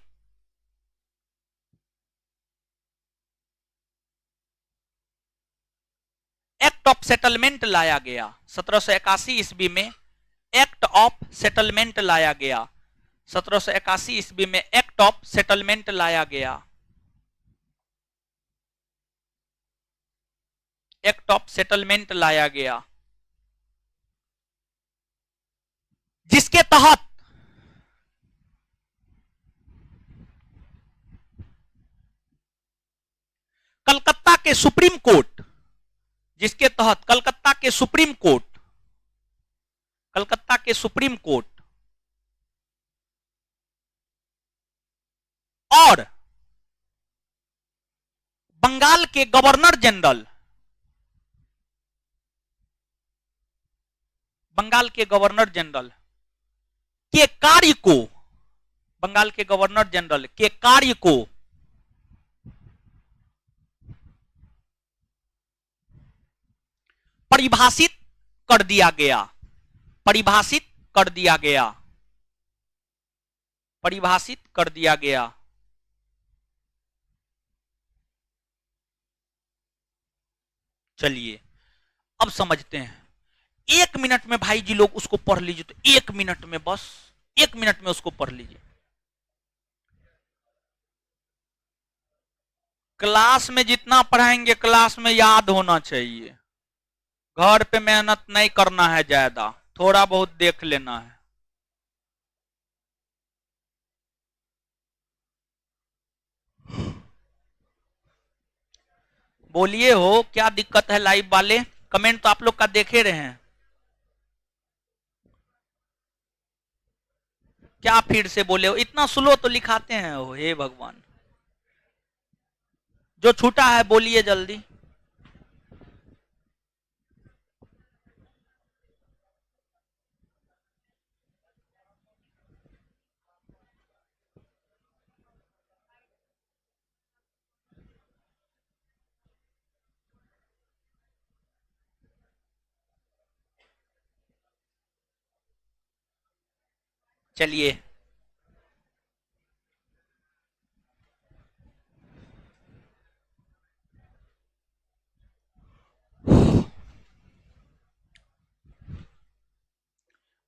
एक्ट ऑफ सेटलमेंट लाया गया। 1781 ईस्वी में एक्ट ऑफ सेटलमेंट लाया गया। 1781 ईस्वी में एक्ट ऑफ सेटलमेंट लाया गया। एक्ट ऑफ सेटलमेंट लाया गया जिसके तहत कलकत्ता के सुप्रीम कोर्ट, जिसके तहत कलकत्ता के सुप्रीम कोर्ट, कलकत्ता के सुप्रीम कोर्ट और बंगाल के गवर्नर जनरल, बंगाल के गवर्नर जनरल के कार्य को, बंगाल के गवर्नर जनरल के कार्य को परिभाषित कर दिया गया। परिभाषित कर दिया गया। परिभाषित कर दिया गया। चलिए अब समझते हैं। 1 मिनट में भाई जी लोग उसको पढ़ लीजिए, तो 1 मिनट में, बस 1 मिनट में उसको पढ़ लीजिए। क्लास में जितना पढ़ाएंगे क्लास में याद होना चाहिए। घर पे मेहनत नहीं करना है ज्यादा, थोड़ा बहुत देख लेना है। बोलिए हो, क्या दिक्कत है लाइव वाले? कमेंट तो आप लोग का देखे रहे हैं। क्या फिर से बोले हो? इतना स्लो तो लिखाते हैं वो, हे भगवान। जो छूटा है बोलिए जल्दी। चलिए,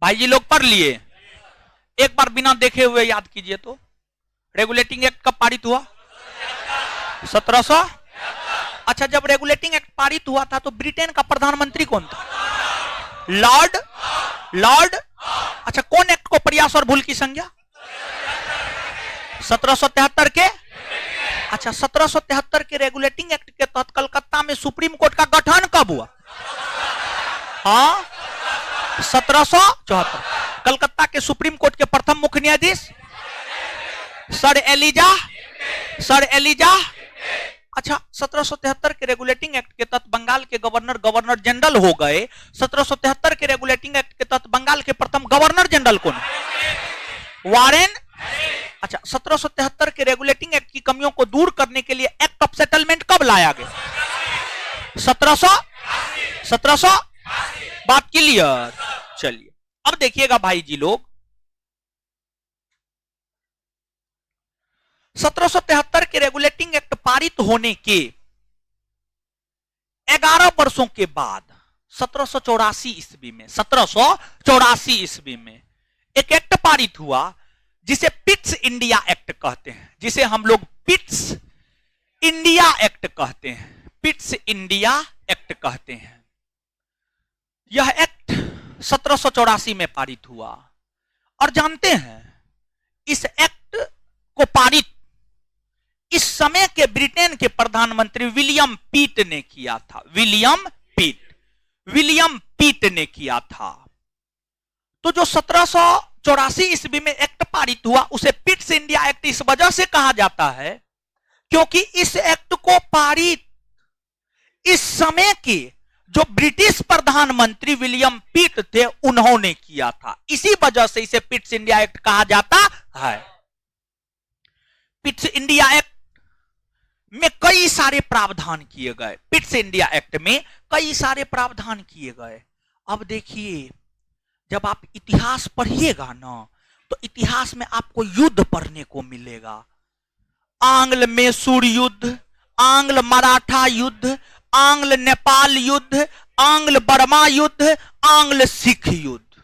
भाई जी लोग पढ़ लिए? एक बार बिना देखे हुए याद कीजिए तो। रेगुलेटिंग एक्ट कब पारित हुआ? 1700। अच्छा, जब रेगुलेटिंग एक्ट पारित हुआ था तो ब्रिटेन का प्रधानमंत्री कौन था? लॉर्ड लॉर्ड अच्छा, कौन एक्ट को प्रयास और भूल की संज्ञा? 1773 के। अच्छा, 1773 के रेगुलेटिंग एक्ट के तहत कलकत्ता में सुप्रीम कोर्ट का गठन कब हुआ? हाँ, 1774। कलकत्ता के सुप्रीम कोर्ट के प्रथम मुख्य न्यायाधीश सर एलिजा। अच्छा, 1773 के रेगुलेटिंग एक्ट के तहत बंगाल के गवर्नर जनरल हो गए। 1773 के रेगुलेटिंग एक्ट के तहत बंगाल के प्रथम गवर्नर जनरल कौन? वारेन। अच्छा, 1773 के रेगुलेटिंग एक्ट की कमियों को दूर करने के लिए एक्ट ऑफ सेटलमेंट कब लाया गया? 1700। बात क्लियर? चलिए, अब देखिएगा भाई जी लोग, 1773 के रेगुलेटिंग एक्ट पारित होने के 11 वर्षों के बाद 1784 ईस्वी में एक एक्ट पारित हुआ जिसे पिट्स इंडिया एक्ट कहते हैं, जिसे हम लोग पिट्स इंडिया एक्ट कहते हैं। पिट्स इंडिया एक्ट कहते हैं। यह एक्ट 1784 में पारित हुआ। और जानते हैं, इस एक्ट को पारित इस समय के ब्रिटेन के प्रधानमंत्री विलियम पीट ने किया था। विलियम पीट ने किया था। तो जो 1784 ईस्वी में एक्ट पारित हुआ उसे पिट्स इंडिया एक्ट इस वजह से कहा जाता है क्योंकि इस एक्ट को पारित इस समय के जो ब्रिटिश प्रधानमंत्री विलियम पीट थे उन्होंने किया था। इसी वजह से इसे पिट्स इंडिया एक्ट कहा जाता है। पिट्स इंडिया एक्ट में कई सारे प्रावधान किए गए। पिट्स इंडिया एक्ट में कई सारे प्रावधान किए गए। अब देखिए, जब आप इतिहास पढ़िएगा ना तो इतिहास में आपको युद्ध पढ़ने को मिलेगा। आंग्ल मैसूर युद्ध, आंग्ल मराठा युद्ध, आंग्ल नेपाल युद्ध, आंग्ल बर्मा युद्ध, आंग्ल सिख युद्ध,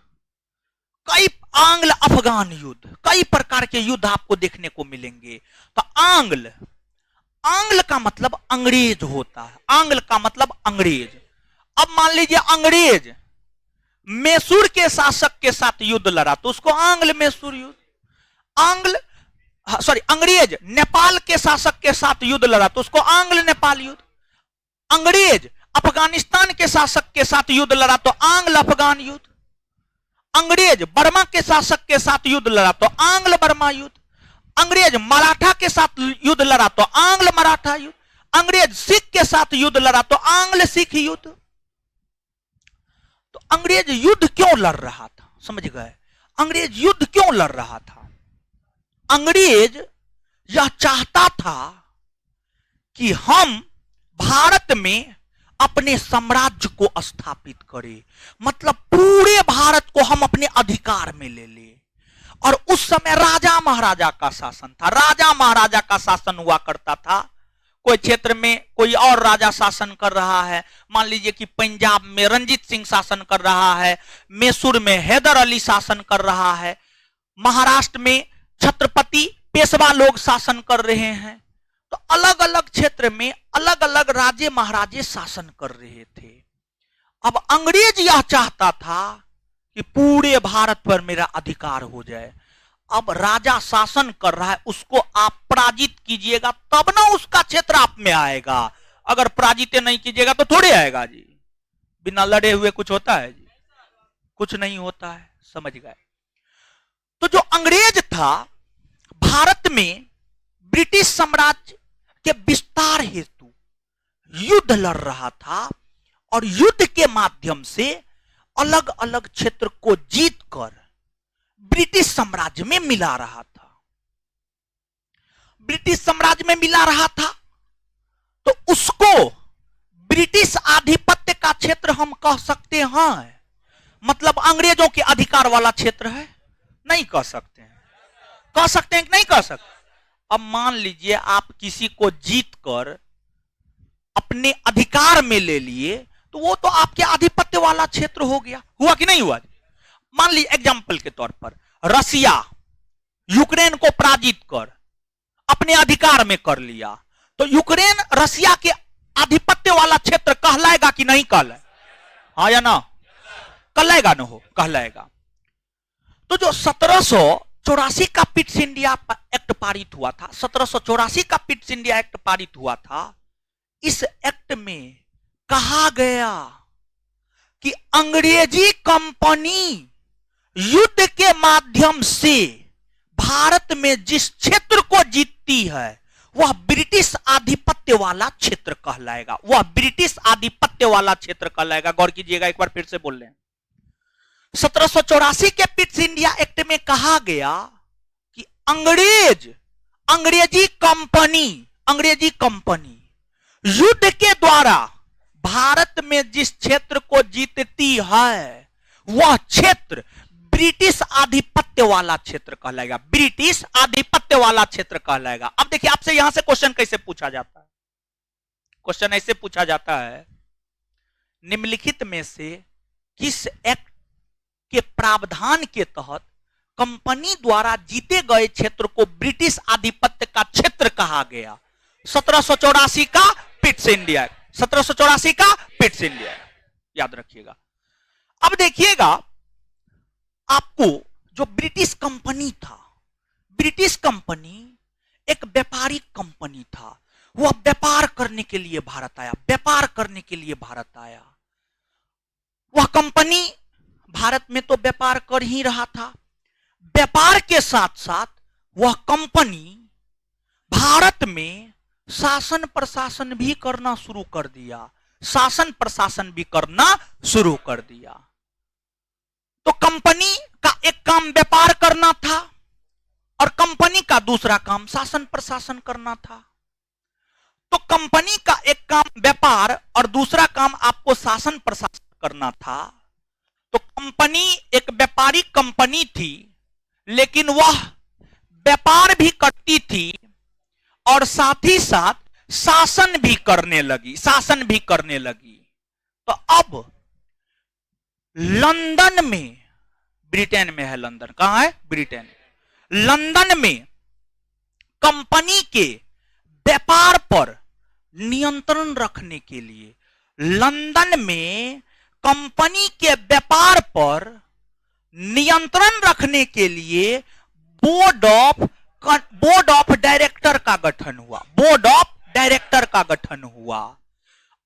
कई आंग्ल अफगान युद्ध, कई प्रकार के युद्ध आपको देखने को मिलेंगे। तो आंग्ल का मतलब अंग्रेज होता है। आंग्ल का मतलब अंग्रेज। अब मान लीजिए अंग्रेज मैसूर के शासक के साथ युद्ध लड़ा तो उसको आंग्ल मैसूर युद्ध। अंग्रेज नेपाल के शासक के साथ युद्ध लड़ा तो उसको आंग्ल नेपाल युद्ध। अंग्रेज अफगानिस्तान के शासक के साथ युद्ध लड़ा तो आंग्ल अफगान युद्ध। अंग्रेज बर्मा के शासक के साथ युद्ध लड़ा तो आंग्ल बर्मा युद्ध। अंग्रेज मराठा के साथ युद्ध लड़ा तो आंग्ल मराठा युद्ध। अंग्रेज सिख के साथ युद्ध लड़ा तो आंग्ल सिख युद्ध। तो अंग्रेज युद्ध क्यों लड़ रहा था? समझ गए? अंग्रेज युद्ध क्यों लड़ रहा था? अंग्रेज यह चाहता था कि हम भारत में अपने साम्राज्य को स्थापित करें, मतलब पूरे भारत को हम अपने अधिकार में ले ले। और उस समय राजा महाराजा का शासन था। राजा महाराजा का शासन हुआ करता था। कोई क्षेत्र में कोई और राजा शासन कर रहा है। मान लीजिए कि पंजाब में रंजीत सिंह शासन कर रहा है, मैसूर में हैदर अली शासन कर रहा है, महाराष्ट्र में छत्रपति पेशवा लोग शासन कर रहे हैं। तो अलग अलग क्षेत्र में अलग अलग राजे महाराजे शासन कर रहे थे। अब अंग्रेज यह चाहता था कि पूरे भारत पर मेरा अधिकार हो जाए। अब राजा शासन कर रहा है, उसको आप पराजित कीजिएगा तब ना उसका क्षेत्र आप में आएगा। अगर पराजित नहीं कीजिएगा तो थोड़े आएगा जी। बिना लड़े हुए कुछ होता है जी? कुछ नहीं होता है। समझ गए? तो जो अंग्रेज था भारत में ब्रिटिश साम्राज्य के विस्तार हेतु युद्ध लड़ रहा था और युद्ध के माध्यम से अलग अलग क्षेत्र को जीतकर ब्रिटिश साम्राज्य में मिला रहा था। ब्रिटिश साम्राज्य में मिला रहा था तो उसको ब्रिटिश आधिपत्य का क्षेत्र हम कह सकते हैं, मतलब अंग्रेजों के अधिकार वाला क्षेत्र है? नहीं कह सकते हैं। कह सकते हैं कि नहीं कह सकते? अब मान लीजिए आप किसी को जीतकर अपने अधिकार में ले लिए तो वो तो आपके आधिपत्य वाला क्षेत्र हो गया। हुआ कि नहीं हुआ? मान लीजिए एग्जाम्पल के तौर पर रसिया यूक्रेन को पराजित कर अपने अधिकार में कर लिया तो यूक्रेन रसिया के आधिपत्य वाला क्षेत्र कहलाएगा कि नहीं कहलाएगा? हाँ या ना? कहलाएगा ना? हो कहलाएगा। तो जो 1784 का पिट्स इंडिया एक्ट पारित हुआ था, 1784 का पिट्स इंडिया एक्ट पारित हुआ था, इस एक्ट में कहा गया कि अंग्रेजी कंपनी युद्ध के माध्यम से भारत में जिस क्षेत्र को जीतती है वह ब्रिटिश आधिपत्य वाला क्षेत्र कहलाएगा। वह ब्रिटिश आधिपत्य वाला क्षेत्र कहलाएगा। गौर कीजिएगा, एक बार फिर से बोल रहे हैं। 1784 के पिट्स इंडिया एक्ट में कहा गया कि अंग्रेजी कंपनी युद्ध के द्वारा भारत में जिस क्षेत्र को जीतती है वह क्षेत्र ब्रिटिश आधिपत्य वाला क्षेत्र कहलाएगा। ब्रिटिश आधिपत्य वाला क्षेत्र कहलाएगा। अब देखिए आपसे यहां से क्वेश्चन कैसे पूछा जाता है? क्वेश्चन ऐसे पूछा जाता है, निम्नलिखित में से किस एक्ट के प्रावधान के तहत कंपनी द्वारा जीते गए क्षेत्र को ब्रिटिश आधिपत्य का क्षेत्र कहा गया? 1784 का पिट्स इंडिया, 1784 का पिट्स इंडिया, याद रखिएगा। अब देखिएगा, आपको जो ब्रिटिश कंपनी था, ब्रिटिश कंपनी एक व्यापारिक कंपनी था। वह व्यापार करने के लिए भारत आया, व्यापार करने के लिए भारत आया। वह कंपनी भारत में तो व्यापार कर ही रहा था, व्यापार के साथ साथ वह कंपनी भारत में शासन प्रशासन भी करना शुरू कर दिया, शासन प्रशासन भी करना शुरू कर दिया। तो कंपनी का एक काम व्यापार करना था और कंपनी का दूसरा काम शासन प्रशासन करना था। तो कंपनी का एक काम व्यापार और दूसरा काम आपको शासन प्रशासन करना था। तो कंपनी एक व्यापारिक कंपनी थी, लेकिन वह व्यापार भी करती थी और साथ ही साथ शासन भी करने लगी, शासन भी करने लगी। तो अब लंदन में, ब्रिटेन में है लंदन, कहां है? ब्रिटेन। लंदन में कंपनी के व्यापार पर नियंत्रण रखने के लिए, लंदन में कंपनी के व्यापार पर नियंत्रण रखने के लिए बोर्ड ऑफ डायरेक्टर का गठन हुआ, बोर्ड ऑफ डायरेक्टर का गठन हुआ।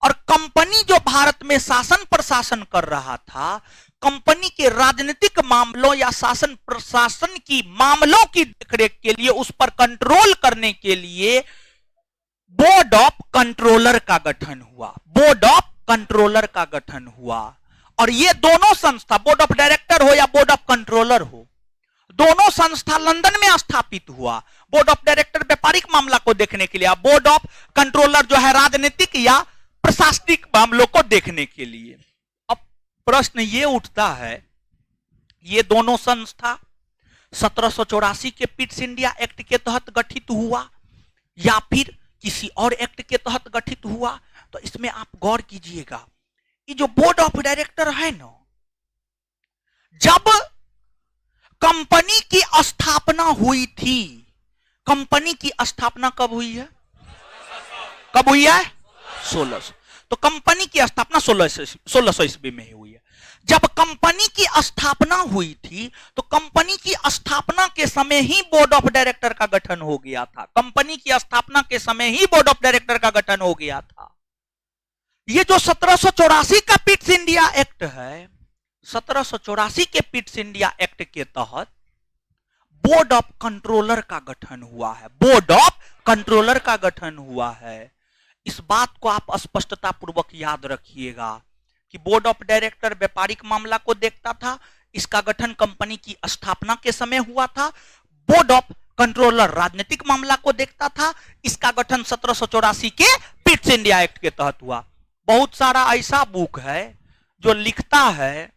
और कंपनी जो भारत में शासन प्रशासन कर रहा था, कंपनी के राजनीतिक मामलों या शासन प्रशासन की मामलों की देखरेख के लिए, उस पर कंट्रोल करने के लिए बोर्ड ऑफ कंट्रोलर का गठन हुआ, बोर्ड ऑफ कंट्रोलर का गठन हुआ। और ये दोनों संस्था, बोर्ड ऑफ डायरेक्टर हो या बोर्ड ऑफ कंट्रोलर हो, दोनों संस्था लंदन में स्थापित हुआ। बोर्ड ऑफ डायरेक्टर व्यापारिक मामला को देखने के लिए, बोर्ड ऑफ कंट्रोलर जो है राजनीतिक या प्रशासनिक मामलों को देखने के लिए। अब प्रश्न ये उठता है, ये दोनों संस्था 1784 के पिट्स इंडिया एक्ट के तहत गठित हुआ या फिर किसी और एक्ट के तहत गठित हुआ? तो इसमें आप गौर कीजिएगा, ये जो बोर्ड ऑफ डायरेक्टर है ना, जब कंपनी की स्थापना हुई थी, कंपनी की स्थापना कब हुई है? कब हुई है? 1600। तो कंपनी की स्थापना 1600 ईस्वी में ही हुई है। जब कंपनी की स्थापना हुई थी तो कंपनी की स्थापना के समय ही बोर्ड ऑफ डायरेक्टर का गठन हो गया था, कंपनी की स्थापना के समय ही बोर्ड ऑफ डायरेक्टर का गठन हो गया था। ये जो 1784 का पिट्स इंडिया एक्ट है, 1784 के पिट्स इंडिया एक्ट के तहत बोर्ड ऑफ कंट्रोलर का गठन हुआ है। बोर्ड ऑफ कंट्रोलर का गठन हुआ है। इस बात को आप स्पष्टता पूर्वक याद रखिएगा कि बोर्ड ऑफ डायरेक्टर व्यापारिक मामला को देखता था, इसका गठन कंपनी की स्थापना के समय हुआ था। बोर्ड ऑफ कंट्रोलर राजनीतिक मामला को देखता था, इसका गठन 1784 के पिट्स इंडिया एक्ट के तहत हुआ। बहुत सारा ऐसा बुक है जो लिखता है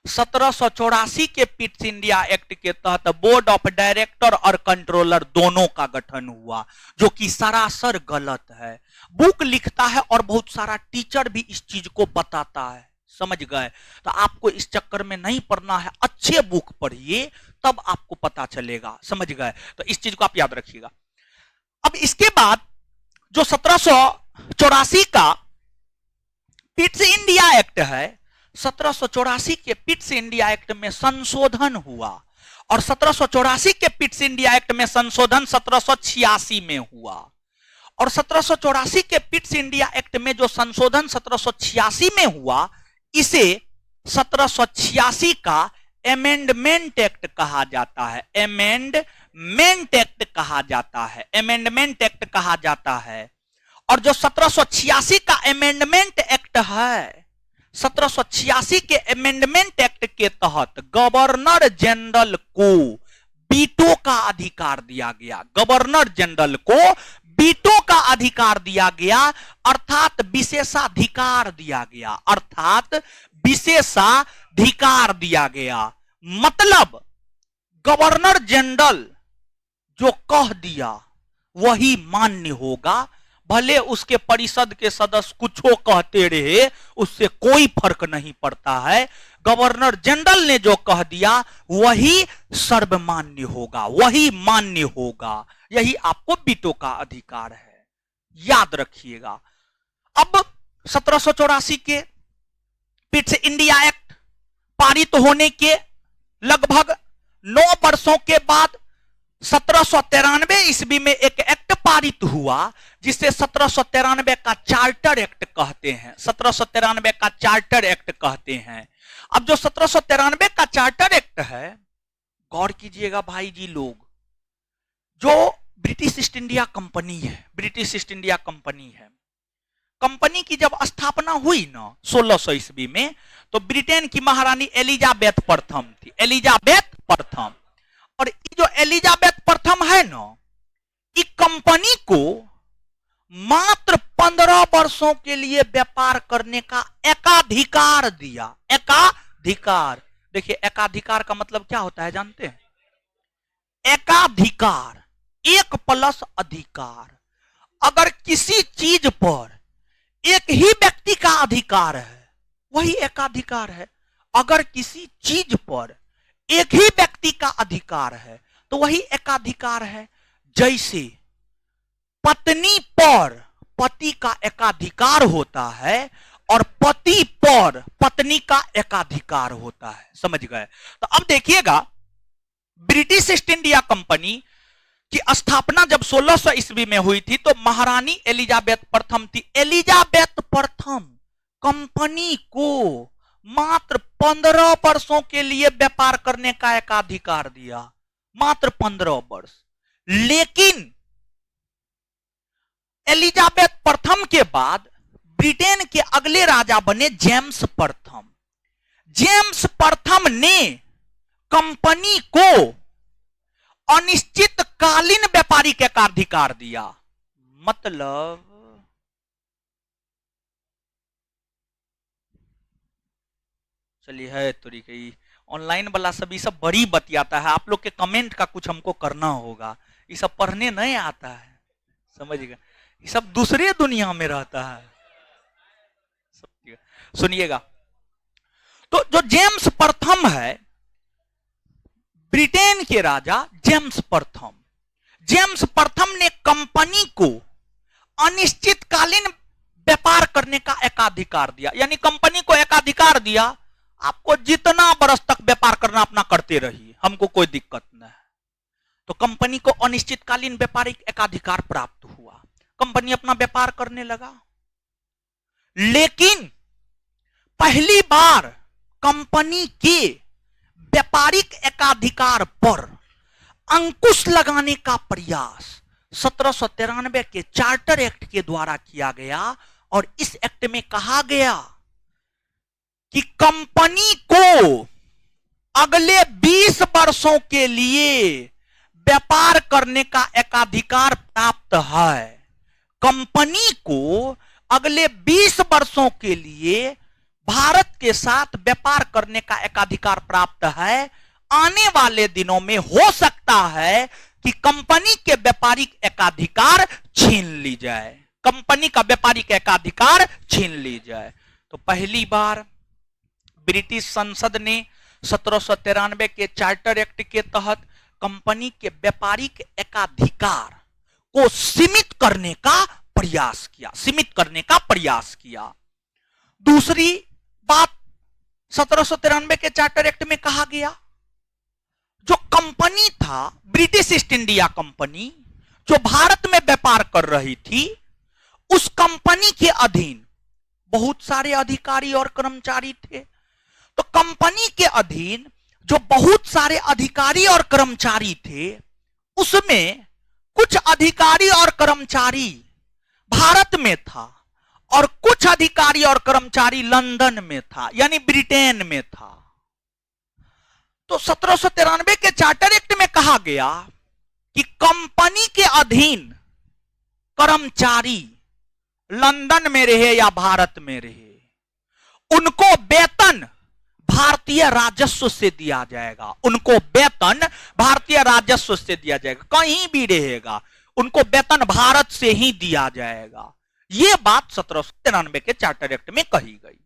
1784 के पिट्स इंडिया एक्ट के तहत बोर्ड ऑफ डायरेक्टर और कंट्रोलर दोनों का गठन हुआ, जो कि सरासर गलत है। बुक लिखता है और बहुत सारा टीचर भी इस चीज को बताता है, समझ गए? तो आपको इस चक्कर में नहीं पढ़ना है, अच्छे बुक पढ़िए तब आपको पता चलेगा, समझ गए? तो इस चीज को आप याद रखिएगा। अब इसके बाद जो 1784 का पिट्स इंडिया एक्ट है, 1784 के पिट्स इंडिया एक्ट में संशोधन हुआ और 1784 के पिट्स इंडिया एक्ट में संशोधन 1786 में हुआ। और 1784 के पिट्स इंडिया एक्ट में जो संशोधन 1786 में हुआ, इसे 1786 का अमेंडमेंट एक्ट कहा जाता है। अमेंडमेंट एक्ट कहा जाता है, अमेंडमेंट एक्ट कहा जाता है। और जो 1786 का अमेंडमेंट एक्ट है, 1786 के अमेंडमेंट एक्ट के तहत गवर्नर जनरल को वीटो का अधिकार दिया गया। गवर्नर जनरल को वीटो का अधिकार दिया गया, अर्थात विशेषाधिकार दिया गया, अर्थात विशेषाधिकार दिया गया। मतलब गवर्नर जनरल जो कह दिया वही मान्य होगा, भले उसके परिषद के सदस्य कुछो कहते रहे, उससे कोई फर्क नहीं पड़ता है। गवर्नर जनरल ने जो कह दिया वही सर्वमान्य होगा, वही मान्य होगा। यही आपको वीटो का अधिकार है, याद रखिएगा। अब 1784 के पिट्स इंडिया एक्ट पारित होने के लगभग 9 वर्षों के बाद 1793 ईस्वी में एक एक्ट पारित हुआ, जिसे 1793 का चार्टर एक्ट कहते हैं। 1793 का चार्टर एक्ट कहते हैं। अब जो 1793 का चार्टर एक्ट है, गौर कीजिएगा भाई जी लोग, जो ब्रिटिश ईस्ट इंडिया कंपनी है, ब्रिटिश ईस्ट इंडिया कंपनी है, कंपनी की जब स्थापना हुई ना 1600 ईस्वी में, तो ब्रिटेन की महारानी एलिजाबेथ प्रथम थी, एलिजाबेथ प्रथम। और जो एलिजाबेथ प्रथम है ना, इस कंपनी को मात्र 15 वर्षों के लिए व्यापार करने का एकाधिकार दिया। एकाधिकार, देखिए एकाधिकार का मतलब क्या होता है जानते हैं? एकाधिकार, एक प्लस अधिकार। अगर किसी चीज पर एक ही व्यक्ति का अधिकार है, वही एकाधिकार है। अगर किसी चीज पर एक ही व्यक्ति का अधिकार है, तो वही एकाधिकार है। जैसे पत्नी पर पति का एकाधिकार होता है और पति पर पत्नी का एकाधिकार होता है, समझ गए? तो अब देखिएगा, ब्रिटिश ईस्ट इंडिया कंपनी की स्थापना जब 1600 ईस्वी में हुई थी, तो महारानी एलिजाबेथ प्रथम थी। एलिजाबेथ प्रथम कंपनी को मात्र 15 वर्षों के लिए व्यापार करने का एकाधिकार दिया, मात्र 15 वर्ष। लेकिन एलिजाबेथ प्रथम के बाद ब्रिटेन के अगले राजा बने जेम्स प्रथम। जेम्स प्रथम ने कंपनी को अनिश्चितकालीन व्यापारिक एकाधिकार दिया। मतलब चलिए है तोरी कही ऑनलाइन वाला सब ये सब बड़ी बतियाता है। आप लोग के कमेंट का कुछ हमको करना होगा, ये सब पढ़ने नहीं आता है, समझिएगा? ये सब दूसरे दुनिया में रहता है। सुनिएगा, तो जो जेम्स प्रथम है, ब्रिटेन के राजा जेम्स प्रथम, जेम्स प्रथम ने कंपनी को अनिश्चितकालीन व्यापार करने का एकाधिकार दिया। यानी कंपनी को एकाधिकार दिया, आपको जितना बरस तक व्यापार करना अपना करते रहिए, हमको कोई दिक्कत नहीं है। तो कंपनी को अनिश्चितकालीन व्यापारिक एकाधिकार प्राप्त हुआ, कंपनी अपना व्यापार करने लगा। लेकिन पहली बार कंपनी के व्यापारिक एकाधिकार पर अंकुश लगाने का प्रयास 1793 के चार्टर एक्ट के द्वारा किया गया। और इस एक्ट में कहा गया कि कंपनी को अगले 20 वर्षों के लिए व्यापार करने का एकाधिकार प्राप्त है। कंपनी को अगले 20 वर्षों के लिए भारत के साथ व्यापार करने का एकाधिकार प्राप्त है। आने वाले दिनों में हो सकता है कि कंपनी के व्यापारिक एकाधिकार छीन ली जाए, कंपनी का व्यापारिक एकाधिकार छीन ली जाए। तो पहली बार ब्रिटिश संसद ने 1793 के चार्टर एक्ट के तहत कंपनी के व्यापारिक एकाधिकार को सीमित करने का प्रयास किया, सीमित करने का प्रयास किया। दूसरी बात 1793 के चार्टर एक्ट में कहा गया, जो कंपनी था ब्रिटिश ईस्ट इंडिया कंपनी जो भारत में व्यापार कर रही थी, उस कंपनी के अधीन बहुत सारे अधिकारी और कर्मचारी थे। तो कंपनी के अधीन जो बहुत सारे अधिकारी और कर्मचारी थे, उसमें कुछ अधिकारी और कर्मचारी भारत में था और कुछ अधिकारी और कर्मचारी लंदन में था, यानी ब्रिटेन में था। तो 1793 के चार्टर एक्ट में कहा गया कि कंपनी के अधीन कर्मचारी लंदन में रहे या भारत में रहे, उनको वेतन भारतीय राजस्व से दिया जाएगा, उनको वेतन भारतीय राजस्व से दिया जाएगा। कहीं भी रहेगा उनको वेतन भारत से ही दिया जाएगा। यह बात 1793 के चार्टर एक्ट में कही गई।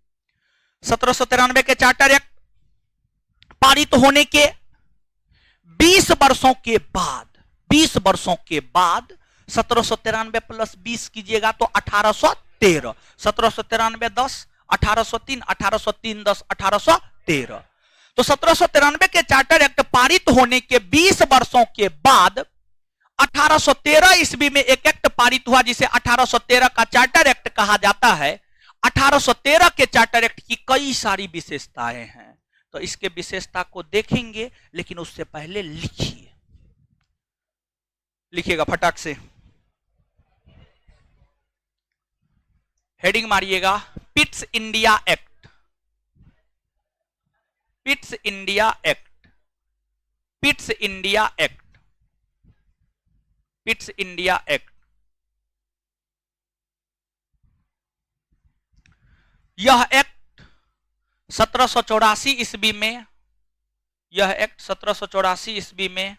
1793 के चार्टर एक्ट पारित होने के 20 वर्षों के बाद 1793 प्लस 20 कीजिएगा तो 1813, 1793 10, 1803, 1803 10, 1813। तो 1793 के चार्टर एक्ट पारित होने के 20 वर्षों के बाद 1813 ईस्वी में एक एक्ट पारित हुआ जिसे 1813 का चार्टर एक्ट कहा जाता है। 1813 के चार्टर एक्ट की कई सारी विशेषताएं हैं, तो इसके विशेषता को देखेंगे, लेकिन उससे पहले लिखिएगा फटाक से, हेडिंग मारिएगा, Pitt's India act, Pitt's India act, Pitt's India act, Pitt's India act. यह एक्ट 1784 ईस्वी में, यह एक्ट 1784 ईस्वी में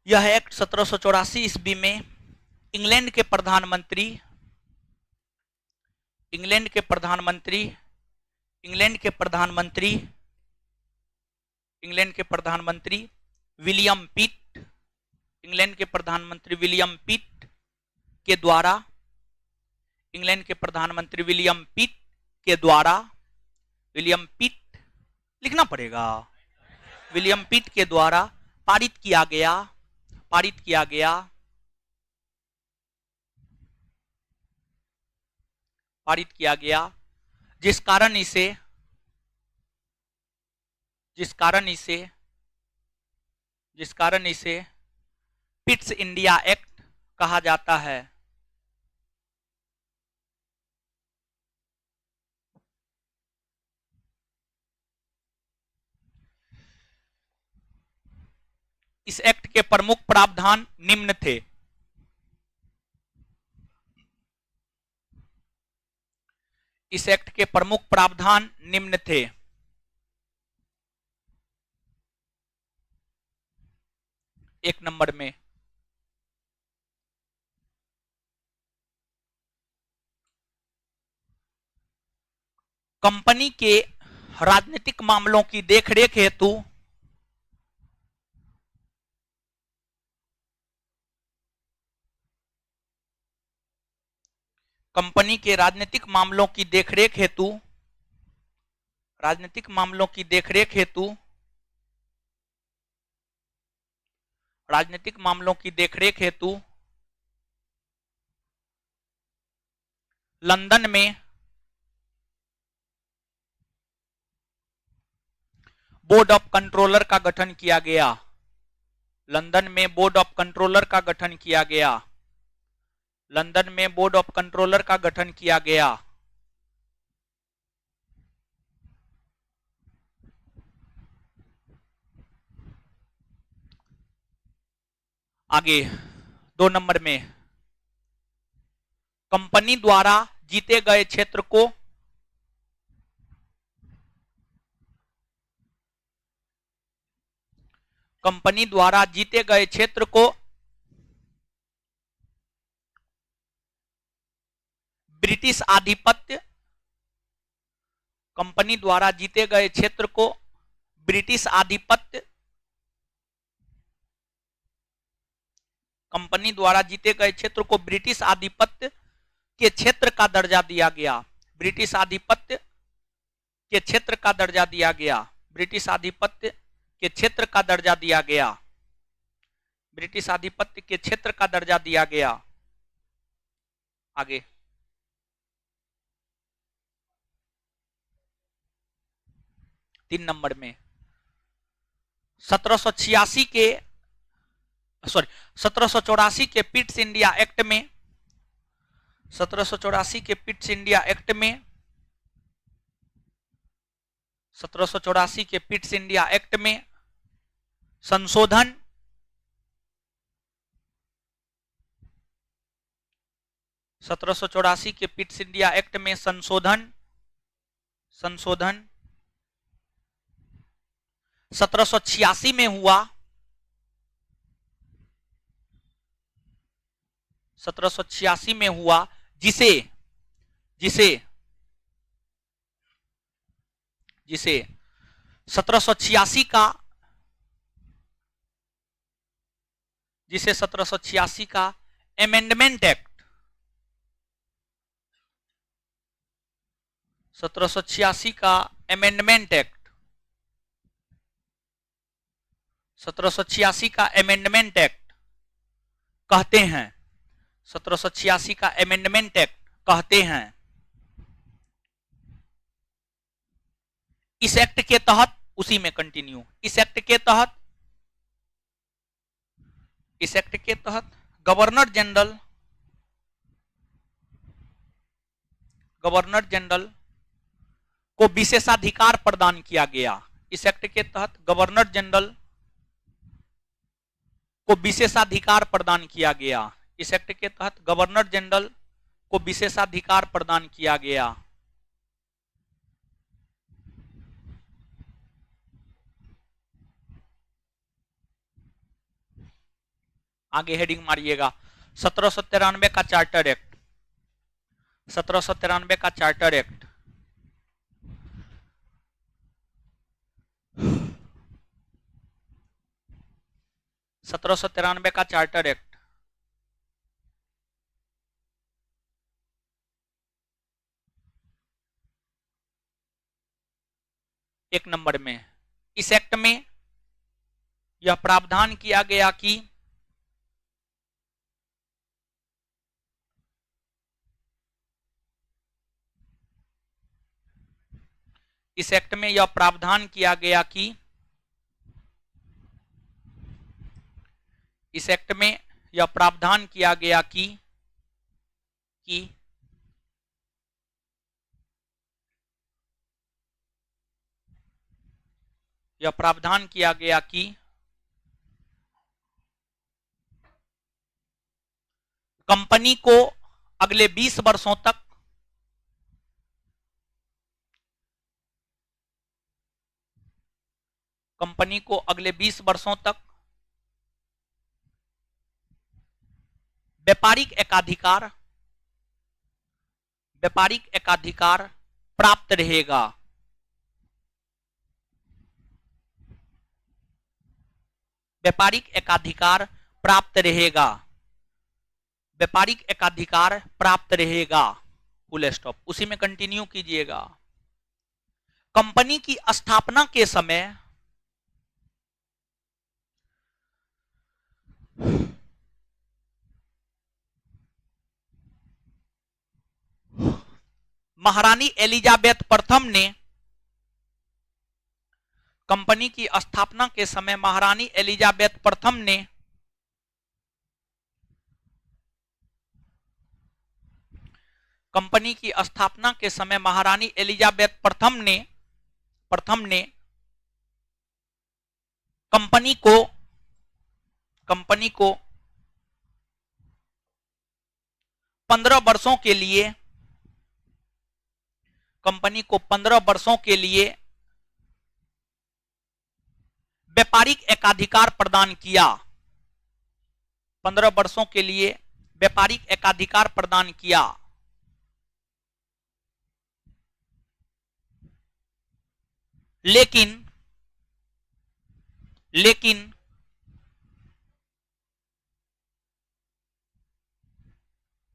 यह एक्ट 1784 ईस्वी में इंग्लैंड के प्रधानमंत्री इंग्लैंड के प्रधानमंत्री इंग्लैंड के प्रधानमंत्री इंग्लैंड के प्रधानमंत्री विलियम पिट इंग्लैंड के प्रधानमंत्री विलियम पिट के द्वारा इंग्लैंड के प्रधानमंत्री विलियम पिट के द्वारा विलियम पिट लिखना पड़ेगा, विलियम पिट के द्वारा पारित किया गया जिस कारण इसे पिट्स इंडिया एक्ट कहा जाता है। इस एक्ट के प्रमुख प्रावधान निम्न थे। इस एक्ट के प्रमुख प्रावधान निम्न थे। एक नंबर में कंपनी के राजनीतिक मामलों की देखरेख हेतु कंपनी के राजनीतिक मामलों की देखरेख हेतु राजनीतिक मामलों की देखरेख हेतु लंदन में बोर्ड ऑफ कंट्रोलर का गठन किया गया। लंदन में बोर्ड ऑफ कंट्रोलर का गठन किया गया। लंदन में बोर्ड ऑफ कंट्रोलर का गठन किया गया। आगे 2 नंबर में कंपनी द्वारा जीते गए क्षेत्र को कंपनी द्वारा जीते गए क्षेत्र को ब्रिटिश आधिपत्य कंपनी द्वारा जीते गए क्षेत्र को ब्रिटिश आधिपत्य कंपनी द्वारा जीते गए क्षेत्र को ब्रिटिश आधिपत्य के क्षेत्र का दर्जा दिया गया। ब्रिटिश आधिपत्य के क्षेत्र का दर्जा दिया गया। ब्रिटिश आधिपत्य के क्षेत्र का दर्जा दिया गया। ब्रिटिश आधिपत्य के क्षेत्र का दर्जा दिया गया। आगे 3 नंबर में 1786 के पिट्स इंडिया एक्ट में 1784 के पिट्स इंडिया एक्ट में 1784 के पिट्स इंडिया एक्ट में संशोधन 1784 के पिट्स इंडिया एक्ट में संशोधन 1786 में हुआ। 1786 में हुआ जिसे 1786 का अमेंडमेंट एक्ट 1786 का अमेंडमेंट एक्ट 1786 का अमेंडमेंट एक्ट कहते हैं। 1786 का अमेंडमेंट एक्ट कहते हैं। इस एक्ट के तहत उसी में कंटिन्यू इस एक्ट के तहत गवर्नर जनरल को विशेषाधिकार प्रदान किया गया। इस एक्ट के तहत गवर्नर जनरल को विशेषाधिकार प्रदान किया गया। इस एक्ट के तहत गवर्नर जनरल को विशेषाधिकार प्रदान किया गया। आगे हेडिंग मारिएगा 1793 का चार्टर एक्ट 1793 का चार्टर एक्ट 1793 का चार्टर एक्ट एक नंबर में इस एक्ट में यह प्रावधान किया गया कि इस एक्ट में यह प्रावधान किया गया कि इस एक्ट में यह प्रावधान किया गया कि यह प्रावधान किया गया कि कंपनी को अगले 20 वर्षों तक कंपनी को अगले 20 वर्षों तक व्यापारिक एकाधिकार प्राप्त रहेगा। व्यापारिक एकाधिकार प्राप्त रहेगा। व्यापारिक एकाधिकार प्राप्त रहेगा। Full stop. उसी में कंटिन्यू कीजिएगा। कंपनी की स्थापना के समय महारानी एलिजाबेथ प्रथम ने कंपनी की स्थापना के समय महारानी एलिजाबेथ प्रथम ने कंपनी की स्थापना के समय महारानी एलिजाबेथ प्रथम ने कंपनी को 15 वर्षों के लिए व्यापारिक एकाधिकार प्रदान किया। 15 वर्षों के लिए व्यापारिक एकाधिकार प्रदान किया। लेकिन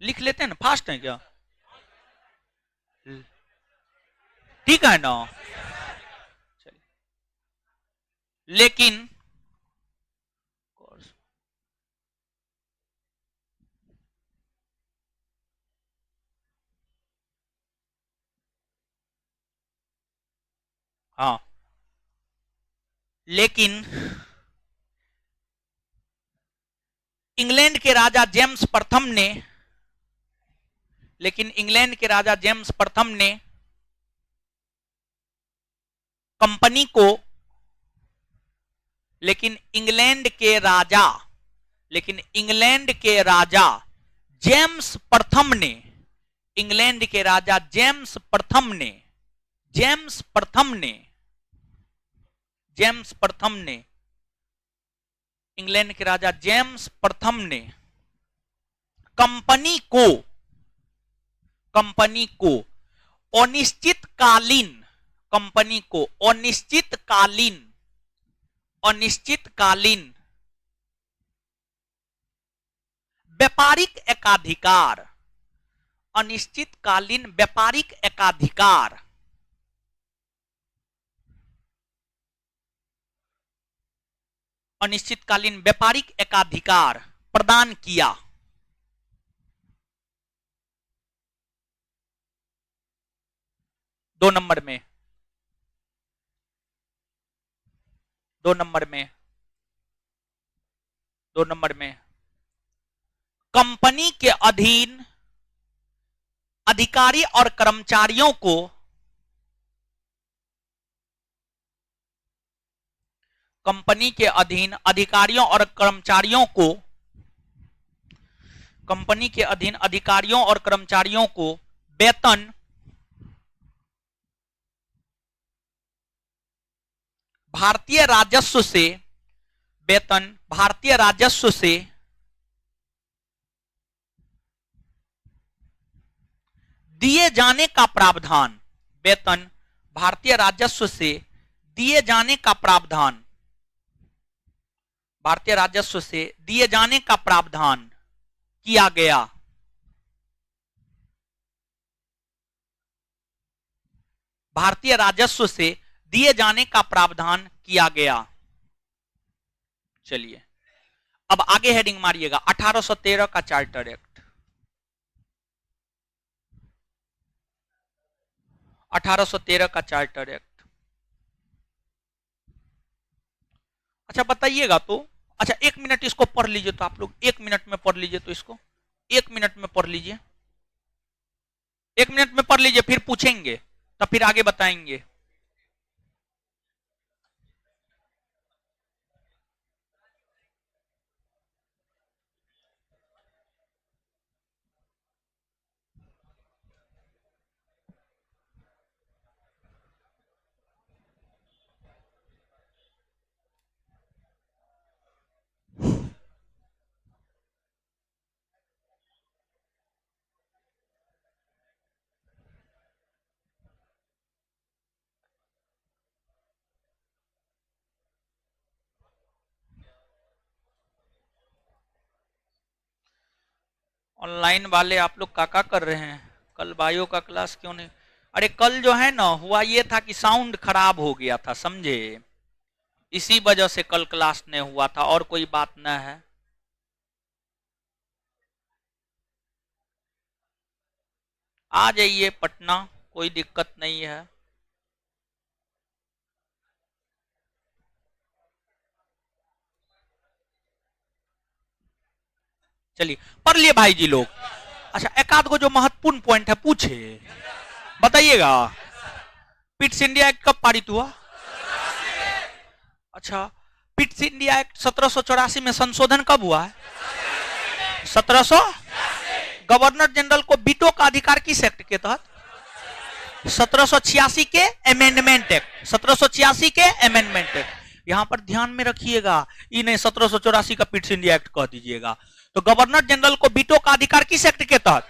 लिख लेते हैं ना, फास्ट है क्या? ठीक है ना? लेकिन हाँ, लेकिन इंग्लैंड के राजा जेम्स प्रथम ने कंपनी को इंग्लैंड के राजा जेम्स प्रथम ने कंपनी को अनिश्चितकालीन व्यापारिक एकाधिकार प्रदान किया। दो नंबर में कंपनी के अधीन अधिकारी और कर्मचारियों को वेतन भारतीय राजस्व से दिए जाने का प्रावधान किया गया। भारतीय राजस्व से दिए जाने का प्रावधान किया गया। चलिए अब आगे हेडिंग मारिएगा 1813 का चार्टर एक्ट। 1813 का चार्टर एक्ट। अच्छा बताइएगा तो, अच्छा 1 मिनट इसको पढ़ लीजिए तो आप लोग 1 मिनट में पढ़ लीजिए तो इसको 1 मिनट में पढ़ लीजिए, 1 मिनट में पढ़ लीजिए, फिर पूछेंगे तो फिर आगे बताएंगे। ऑनलाइन वाले आप लोग का कर रहे हैं? कल बायो का क्लास क्यों नहीं? अरे कल जो है ना हुआ ये था कि साउंड खराब हो गया था, समझे? इसी वजह से कल क्लास नहीं हुआ था, और कोई बात न है। आ जाइए पटना, कोई दिक्कत नहीं है। चलिए पढ़ लिए भाई जी लोग। अच्छा, एक आध को जो महत्वपूर्ण पॉइंट है पूछे, बताइएगा। पिट्स इंडिया एक्ट कब पारित हुआ? अच्छा, पिट्स इंडिया एक्ट 1784 में संशोधन कब हुआ है? 1700। गवर्नर जनरल को बीटो का अधिकार किस एक्ट के तहत? 1786 के अमेंडमेंट एक्ट। 1786 के अमेंडमेंट एक्ट। यहां पर ध्यान में रखिएगा, ये नहीं 1784 का पिट्स इंडिया एक्ट कह दीजिएगा। तो गवर्नर जनरल को बीटो का अधिकार किस एक्ट के तहत?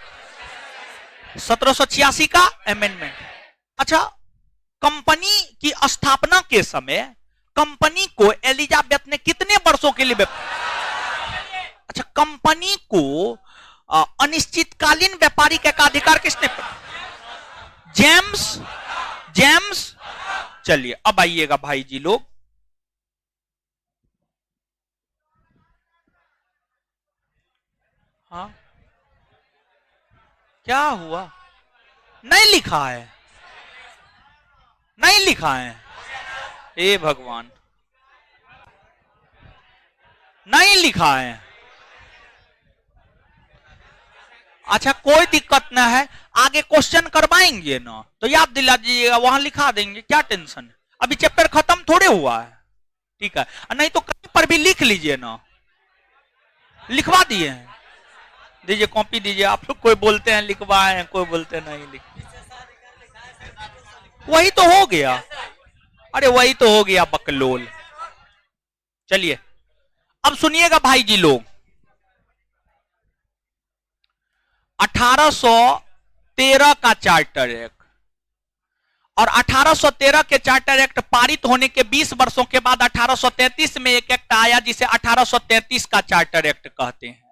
1786 का अमेंडमेंट। अच्छा, कंपनी की स्थापना के समय कंपनी को एलिजाबेथ ने कितने वर्षों के लिए अच्छा, कंपनी को अनिश्चितकालीन व्यापारिक एकाधिकार किसने? जेम्स। चलिए अब आइएगा भाई जी लोग। हाँ, क्या हुआ? नहीं लिखा है, नहीं लिखा है। हे भगवान, नहीं लिखा है। अच्छा, कोई दिक्कत ना है, आगे क्वेश्चन करवाएंगे ना तो याद दिला दीजिएगा, वहां लिखा देंगे, क्या टेंशन है। अभी चैप्टर खत्म थोड़े हुआ है, ठीक है। नहीं तो कहीं पर भी लिख लीजिए ना, लिखवा दिए हैं। दीजिए कॉपी दीजिए। आप लोग कोई बोलते हैं लिखवाए हैं, कोई बोलते नहीं लिख। वही तो हो गया, अरे वही तो हो गया बकलोल। चलिए अब सुनिएगा भाई जी लोग। 1813 का चार्टर एक्ट और 1813 के चार्टर एक्ट पारित होने के 20 वर्षों के बाद 1833 में एक एक्ट आया जिसे 1833 का चार्टर एक्ट कहते हैं।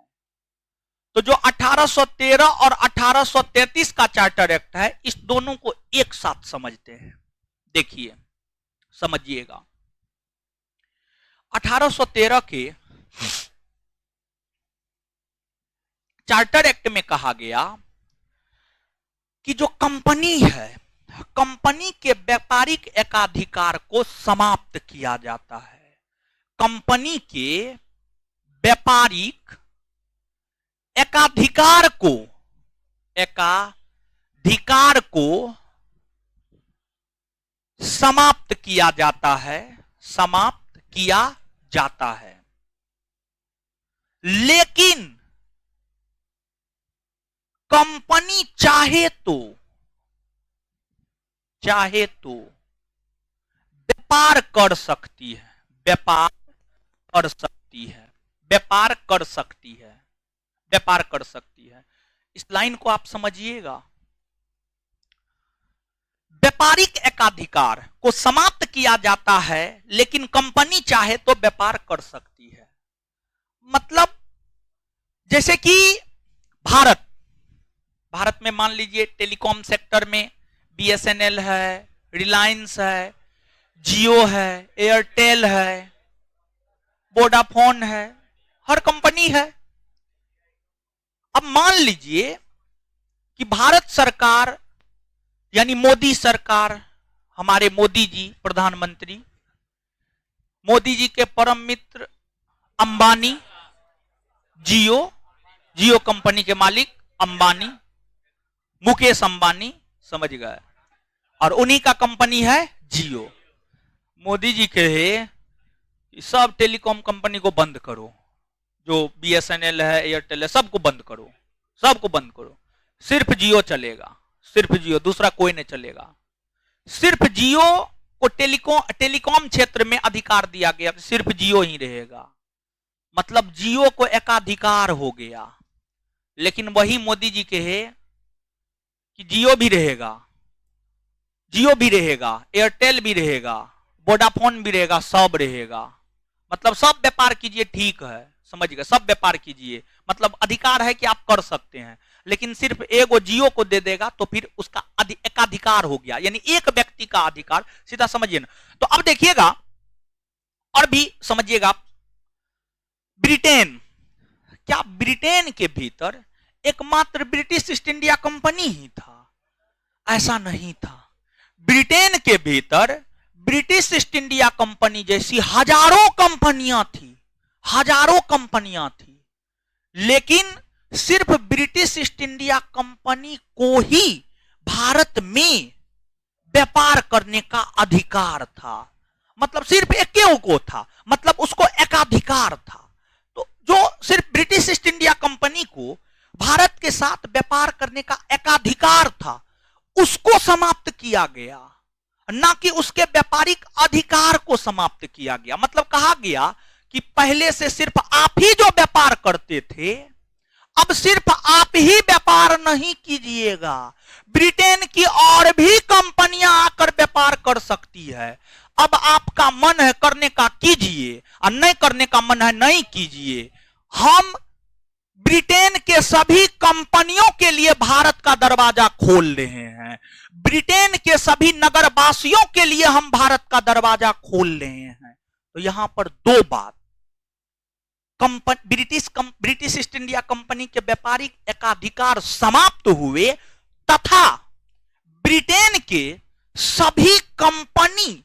तो जो 1813 और 1833 का चार्टर एक्ट है, इस दोनों को एक साथ समझते हैं। देखिए समझिएगा। 1813 के चार्टर एक्ट में कहा गया कि जो कंपनी है, कंपनी के व्यापारिक एकाधिकार को समाप्त किया जाता है। कंपनी के व्यापारिक एकाधिकार को समाप्त किया जाता है, समाप्त किया जाता है। लेकिन कंपनी चाहे तो व्यापार कर सकती है, व्यापार कर सकती है, व्यापार कर सकती है, व्यापार कर सकती है। इस लाइन को आप समझिएगा। व्यापारिक एकाधिकार को समाप्त किया जाता है लेकिन कंपनी चाहे तो व्यापार कर सकती है। मतलब जैसे कि भारत में मान लीजिए टेलीकॉम सेक्टर में बीएसएनएल है, रिलायंस है, जियो है, एयरटेल है, वोडाफोन है, हर कंपनी है। अब मान लीजिए कि भारत सरकार यानी मोदी सरकार, हमारे मोदी जी प्रधानमंत्री, मोदी जी के परम मित्र अंबानी, जियो कंपनी के मालिक अंबानी, मुकेश अंबानी, समझ गए, और उन्हीं का कंपनी है जियो। मोदी जी कहे सब टेलीकॉम कंपनी को बंद करो, जो बीएसएनएल है, एयरटेल है, सबको बंद करो, सबको बंद करो, सिर्फ जियो चलेगा, सिर्फ जियो, दूसरा कोई नहीं चलेगा। सिर्फ जियो को टेलीकॉम क्षेत्र में अधिकार दिया गया, सिर्फ जियो ही रहेगा। मतलब जियो को एकाधिकार हो गया। लेकिन वही मोदी जी कहे कि जियो भी रहेगा, एयरटेल भी रहेगा, वोडाफोन भी रहेगा, सब रहेगा। मतलब सब व्यापार कीजिए, ठीक है, समझ गए, सब व्यापार कीजिए, मतलब अधिकार है कि आप कर सकते हैं। लेकिन सिर्फ एगो जियो को दे देगा तो फिर उसका एकाधिकार हो गया, यानी एक व्यक्ति का अधिकार, सीधा समझिए ना। तो अब देखिएगा और भी समझिएगा। ब्रिटेन, क्या ब्रिटेन के भीतर एकमात्र ब्रिटिश ईस्ट इंडिया कंपनी ही था? ऐसा नहीं था। ब्रिटेन के भीतर ब्रिटिश ईस्ट इंडिया कंपनी जैसी हजारों कंपनियां थी, हजारों कंपनियां थी, लेकिन सिर्फ ब्रिटिश ईस्ट इंडिया कंपनी को ही भारत में व्यापार करने का अधिकार था। मतलब सिर्फ एक को था, मतलब उसको एकाधिकार था। तो जो सिर्फ ब्रिटिश ईस्ट इंडिया कंपनी को भारत के साथ व्यापार करने का एकाधिकार था, उसको समाप्त किया गया, ना कि उसके व्यापारिक अधिकार को समाप्त किया गया। मतलब कहा गया कि पहले से सिर्फ आप ही जो व्यापार करते थे, अब सिर्फ आप ही व्यापार नहीं कीजिएगा, ब्रिटेन की और भी कंपनियां आकर व्यापार कर सकती है। अब आपका मन है करने का कीजिए, और नहीं करने का मन है नहीं कीजिए। हम ब्रिटेन के सभी कंपनियों के लिए भारत का दरवाजा खोल रहे हैं, ब्रिटेन के सभी नगरवासियों के लिए हम भारत का दरवाजा खोल रहे हैं। तो यहां पर दो बात, ब्रिटिश ईस्ट इंडिया कंपनी के व्यापारिक एकाधिकार समाप्त हुए, तथा ब्रिटेन के सभी कंपनी,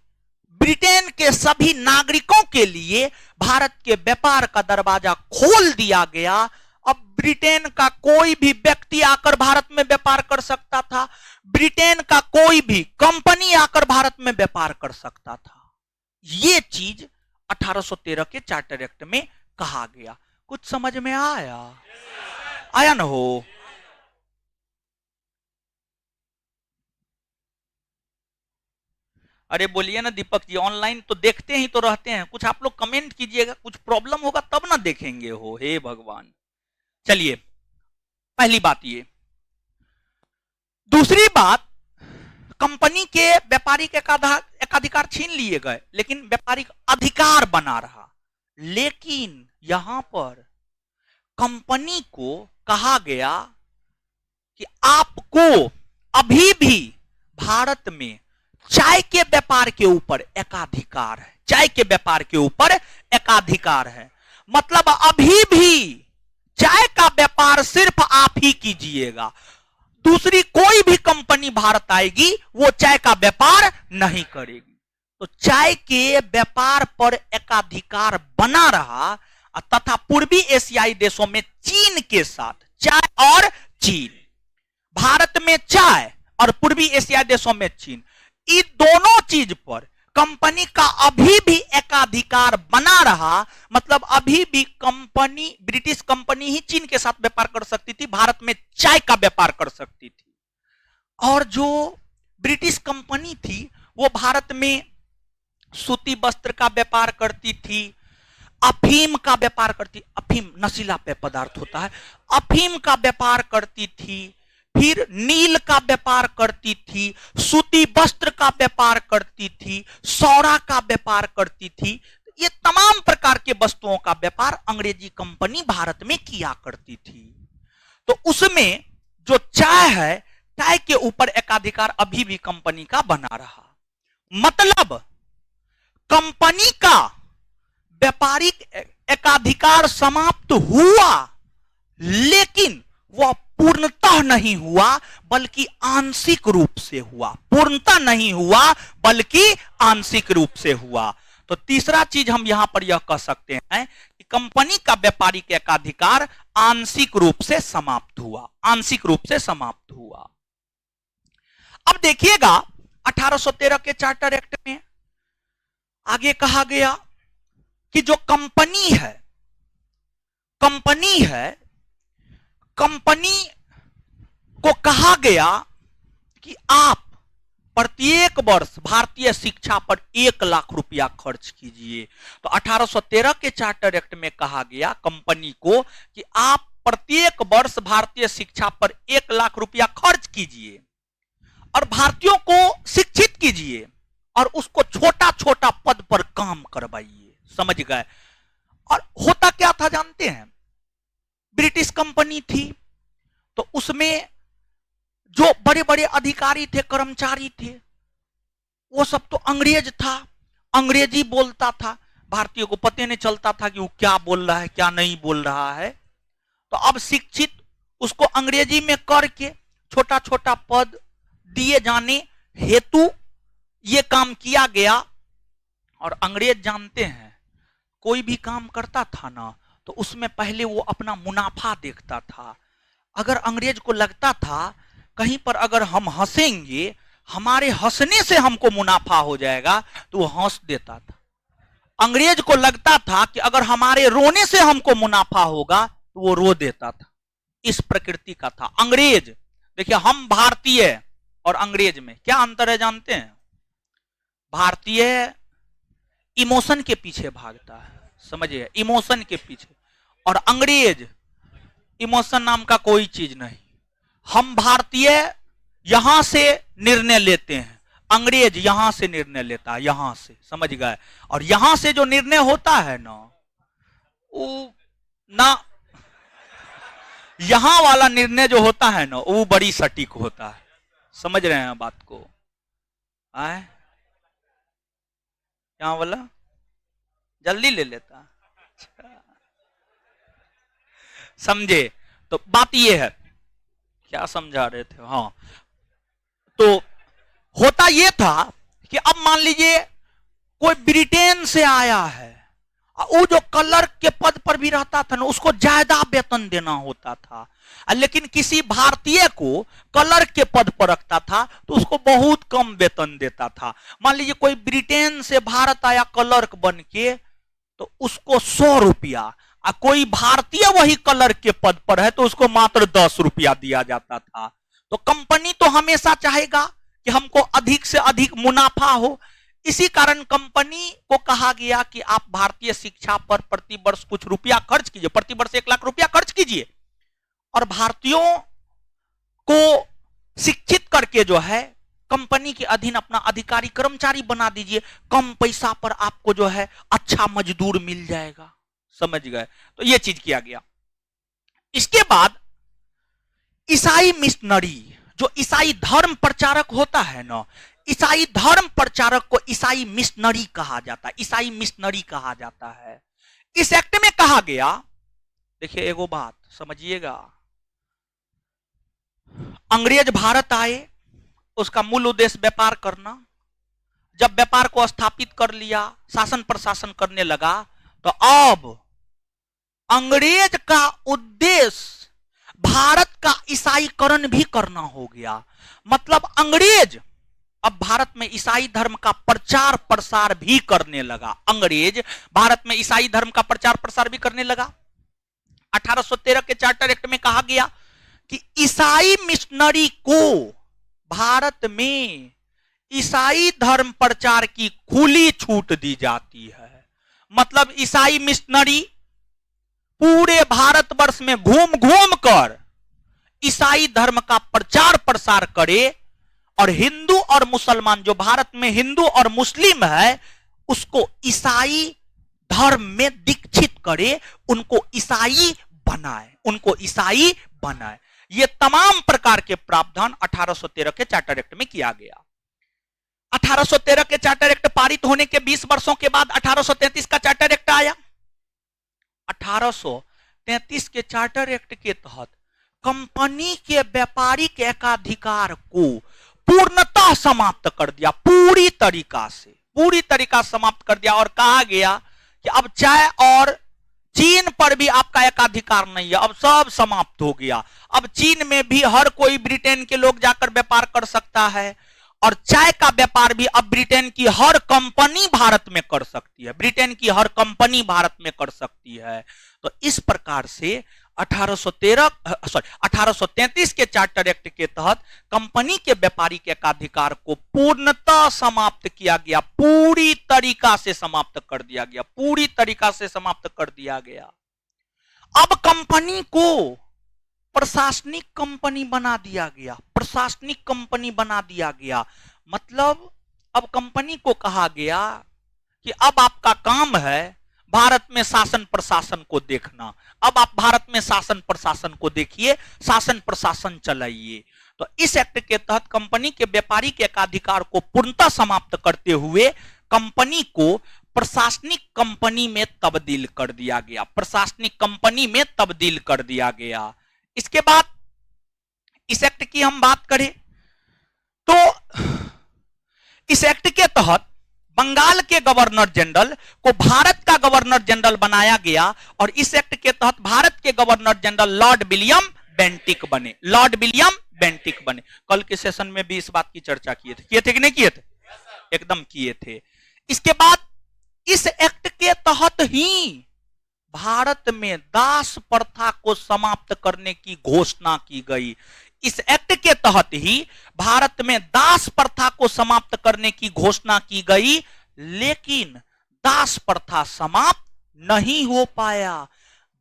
ब्रिटेन के सभी नागरिकों के लिए भारत के व्यापार का दरवाजा खोल दिया गया। अब ब्रिटेन का कोई भी व्यक्ति आकर भारत में व्यापार कर सकता था, ब्रिटेन का कोई भी कंपनी आकर भारत में व्यापार कर सकता था। यह चीज 1813 के चार्टर एक्ट में कहा गया। कुछ समझ में आया? आया ना हो? अरे बोलिए ना दीपक जी, ऑनलाइन तो देखते ही तो रहते हैं, कुछ आप लोग कमेंट कीजिएगा, कुछ प्रॉब्लम होगा तब ना देखेंगे हो। हे भगवान। चलिए, पहली बात ये। दूसरी बात, कंपनी के व्यापारिक एकाधिकार छीन लिए गए, लेकिन व्यापारिक अधिकार बना रहा। लेकिन यहां पर कंपनी को कहा गया कि आपको अभी भी भारत में चाय के व्यापार के ऊपर एकाधिकार है, चाय के व्यापार के ऊपर एकाधिकार है। मतलब अभी भी चाय का व्यापार सिर्फ आप ही कीजिएगा, दूसरी कोई भी कंपनी भारत आएगी वो चाय का व्यापार नहीं करेगी। तो चाय के व्यापार पर एकाधिकार बना रहा, तथा पूर्वी एशियाई देशों में चीन के साथ, चाय और चीन, भारत में चाय और पूर्वी एशियाई देशों में चीन, इन दोनों चीज पर कंपनी का अभी भी एकाधिकार बना रहा। मतलब अभी भी कंपनी, ब्रिटिश कंपनी ही चीन के साथ व्यापार कर सकती थी, भारत में चाय का व्यापार कर सकती थी। और जो ब्रिटिश कंपनी थी वो भारत में सूती वस्त्र का व्यापार करती थी, अफीम का व्यापार करती, अफीम नशीला पेय पदार्थ होता है, अफीम का व्यापार करती थी, फिर नील का व्यापार करती थी, सूती वस्त्र का व्यापार करती थी, सौरा का व्यापार करती थी। ये तमाम प्रकार के वस्तुओं का व्यापार अंग्रेजी कंपनी भारत में किया करती थी। तो उसमें जो चाय है, चाय के ऊपर एकाधिकार अभी भी कंपनी का बना रहा। मतलब कंपनी का व्यापारिक एकाधिकार समाप्त हुआ, लेकिन वह पूर्णतः नहीं हुआ बल्कि आंशिक रूप से हुआ। पूर्णतः नहीं हुआ बल्कि आंशिक रूप से हुआ। तो तीसरा चीज हम यहां पर यह कह सकते हैं कि कंपनी का व्यापारिक एकाधिकार आंशिक रूप से समाप्त हुआ, आंशिक रूप से समाप्त हुआ। अब देखिएगा 1813 के चार्टर एक्ट में आगे कहा गया कि जो कंपनी है, कंपनी को कहा गया कि आप प्रत्येक वर्ष भारतीय शिक्षा पर 1 लाख रुपया खर्च कीजिए। तो 1813 के चार्टर एक्ट में कहा गया कंपनी को कि आप प्रत्येक वर्ष भारतीय शिक्षा पर 1 लाख रुपया खर्च कीजिए और भारतीयों को शिक्षित कीजिए और उसको छोटा छोटा पद पर काम करवाइए। समझ गए? और होता क्या था जानते हैं? ब्रिटिश कंपनी थी तो उसमें जो बड़े बड़े अधिकारी थे, कर्मचारी थे, वो सब तो अंग्रेज था, अंग्रेजी बोलता था, भारतीयों को पता नहीं चलता था कि वो क्या बोल रहा है क्या नहीं बोल रहा है। तो अब शिक्षित उसको अंग्रेजी में करके छोटा छोटा पद दिए जाने हेतु ये काम किया गया। और अंग्रेज जानते हैं कोई भी काम करता था ना तो उसमें पहले वो अपना मुनाफा देखता था। अगर अंग्रेज को लगता था कहीं पर अगर हम हंसेंगे हमारे हंसने से हमको मुनाफा हो जाएगा तो वो हंस देता था। अंग्रेज को लगता था कि अगर हमारे रोने से हमको मुनाफा होगा तो वो रो देता था। इस प्रकृति का था अंग्रेज। देखिए हम भारतीय और अंग्रेज में क्या अंतर है जानते हैं? भारतीय इमोशन के पीछे भागता है, समझिए, इमोशन के पीछे। और अंग्रेज इमोशन नाम का कोई चीज नहीं। हम भारतीय यहां से निर्णय लेते हैं, अंग्रेज यहां से निर्णय लेता है, यहां से, समझ गए। और यहां से जो निर्णय होता है ना वो ना, यहां वाला निर्णय जो होता है ना वो बड़ी सटीक होता है। समझ रहे हैं बात को? आए यहां वाला जल्दी ले लेता, समझे? तो बात ये है, क्या समझा रहे थे? हाँ, तो होता ये था कि अब मान लीजिए कोई ब्रिटेन से आया है, वो जो क्लर्क के पद पर भी रहता था ना उसको ज्यादा वेतन देना होता था, लेकिन किसी भारतीय को क्लर्क के पद पर रखता था तो उसको बहुत कम वेतन देता था। मान लीजिए कोई ब्रिटेन से भारत आया क्लर्क बन के तो उसको 100 रुपया, कोई भारतीय वही क्लर्क के पद पर है तो उसको मात्र 10 रुपया दिया जाता था। तो कंपनी तो हमेशा चाहेगा कि हमको अधिक से अधिक मुनाफा हो। इसी कारण कंपनी को कहा गया कि आप भारतीय शिक्षा पर प्रति वर्ष कुछ रुपया खर्च कीजिए, प्रति वर्ष 1 लाख रुपया खर्च कीजिए और भारतीयों को शिक्षित करके जो है कंपनी के अधीन अपना अधिकारी कर्मचारी बना दीजिए, कम पैसा पर आपको जो है अच्छा मजदूर मिल जाएगा। समझ गए? तो यह चीज किया गया। इसके बाद ईसाई मिशनरी, जो ईसाई धर्म प्रचारक होता है ना, ईसाई धर्म प्रचारक को ईसाई मिशनरी कहा जाता है, ईसाई मिशनरी कहा जाता है। इस एक्ट में कहा गया, देखिए एगो बात समझिएगा, अंग्रेज भारत आए, उसका मूल उद्देश्य व्यापार करना। जब व्यापार को स्थापित कर लिया, शासन प्रशासन करने लगा, तो अब अंग्रेज का उद्देश्य भारत का ईसाईकरण भी करना हो गया। मतलब अंग्रेज अब भारत में ईसाई धर्म का प्रचार प्रसार भी करने लगा। अंग्रेज भारत में ईसाई धर्म का प्रचार प्रसार भी करने लगा। 1813 के चार्टर एक्ट में कहा गया कि ईसाई मिशनरी को भारत में ईसाई धर्म प्रचार की खुली छूट दी जाती है। मतलब ईसाई मिशनरी पूरे भारतवर्ष में घूम घूम कर ईसाई धर्म का प्रचार प्रसार करे और हिंदू और मुसलमान, जो भारत में हिंदू और मुस्लिम है, उसको ईसाई धर्म में दीक्षित करे, उनको ईसाई बनाए, उनको ईसाई बनाए। ये तमाम प्रकार के प्रावधान 1813 के चार्टर एक्ट में किया गया। 1813 के चार्टर एक्ट पारित होने के 20 वर्षों के बाद 1833 का चार्टर एक्ट आया। 1833 के चार्टर एक्ट के तहत कंपनी के व्यापारिक एकाधिकार को पूर्णतः समाप्त कर दिया, पूरी तरीका समाप्त कर दिया। और कहा गया कि अब चाय और चीन पर भी आपका एकाधिकार नहीं है, अब सब समाप्त हो गया। अब चीन में भी हर कोई ब्रिटेन के लोग जाकर व्यापार कर सकता है और चाय का व्यापार भी अब ब्रिटेन की हर कंपनी भारत में कर सकती है, ब्रिटेन की हर कंपनी भारत में कर सकती है। तो इस प्रकार से 1833 के चार्टर एक्ट के तहत कंपनी के व्यापारिक एकाधिकार को पूर्णतः समाप्त किया गया, पूरी तरीका से समाप्त कर दिया गया, पूरी तरीका से समाप्त कर दिया गया। अब कंपनी को प्रशासनिक कंपनी बना दिया गया, प्रशासनिक कंपनी बना दिया गया। मतलब अब कंपनी को कहा गया कि अब आपका काम है भारत में शासन प्रशासन को देखना। अब आप भारत में शासन प्रशासन को देखिए, शासन प्रशासन चलाइए। तो इस एक्ट के तहत कंपनी के व्यापारिक एकाधिकार को पूर्णतः समाप्त करते हुए कंपनी को प्रशासनिक कंपनी में तब्दील कर दिया गया, प्रशासनिक कंपनी में तब्दील कर दिया गया। इसके बाद इस एक्ट की हम बात करें तो इस एक्ट के तहत बंगाल के गवर्नर जनरल को भारत का गवर्नर जनरल बनाया गया और इस एक्ट के तहत भारत के governor general Lord William Bentinck बने। लॉर्ड विलियम बेंटिक बने। कल के सेशन में भी इस बात की चर्चा किए थे कि नहीं किए थे? एकदम किए थे। इसके बाद इस एक्ट के तहत ही भारत में दास प्रथा को समाप्त करने की घोषणा की गई। इस एक्ट के तहत ही भारत में दास प्रथा को समाप्त करने की घोषणा की गई, लेकिन दास प्रथा समाप्त नहीं हो पाया।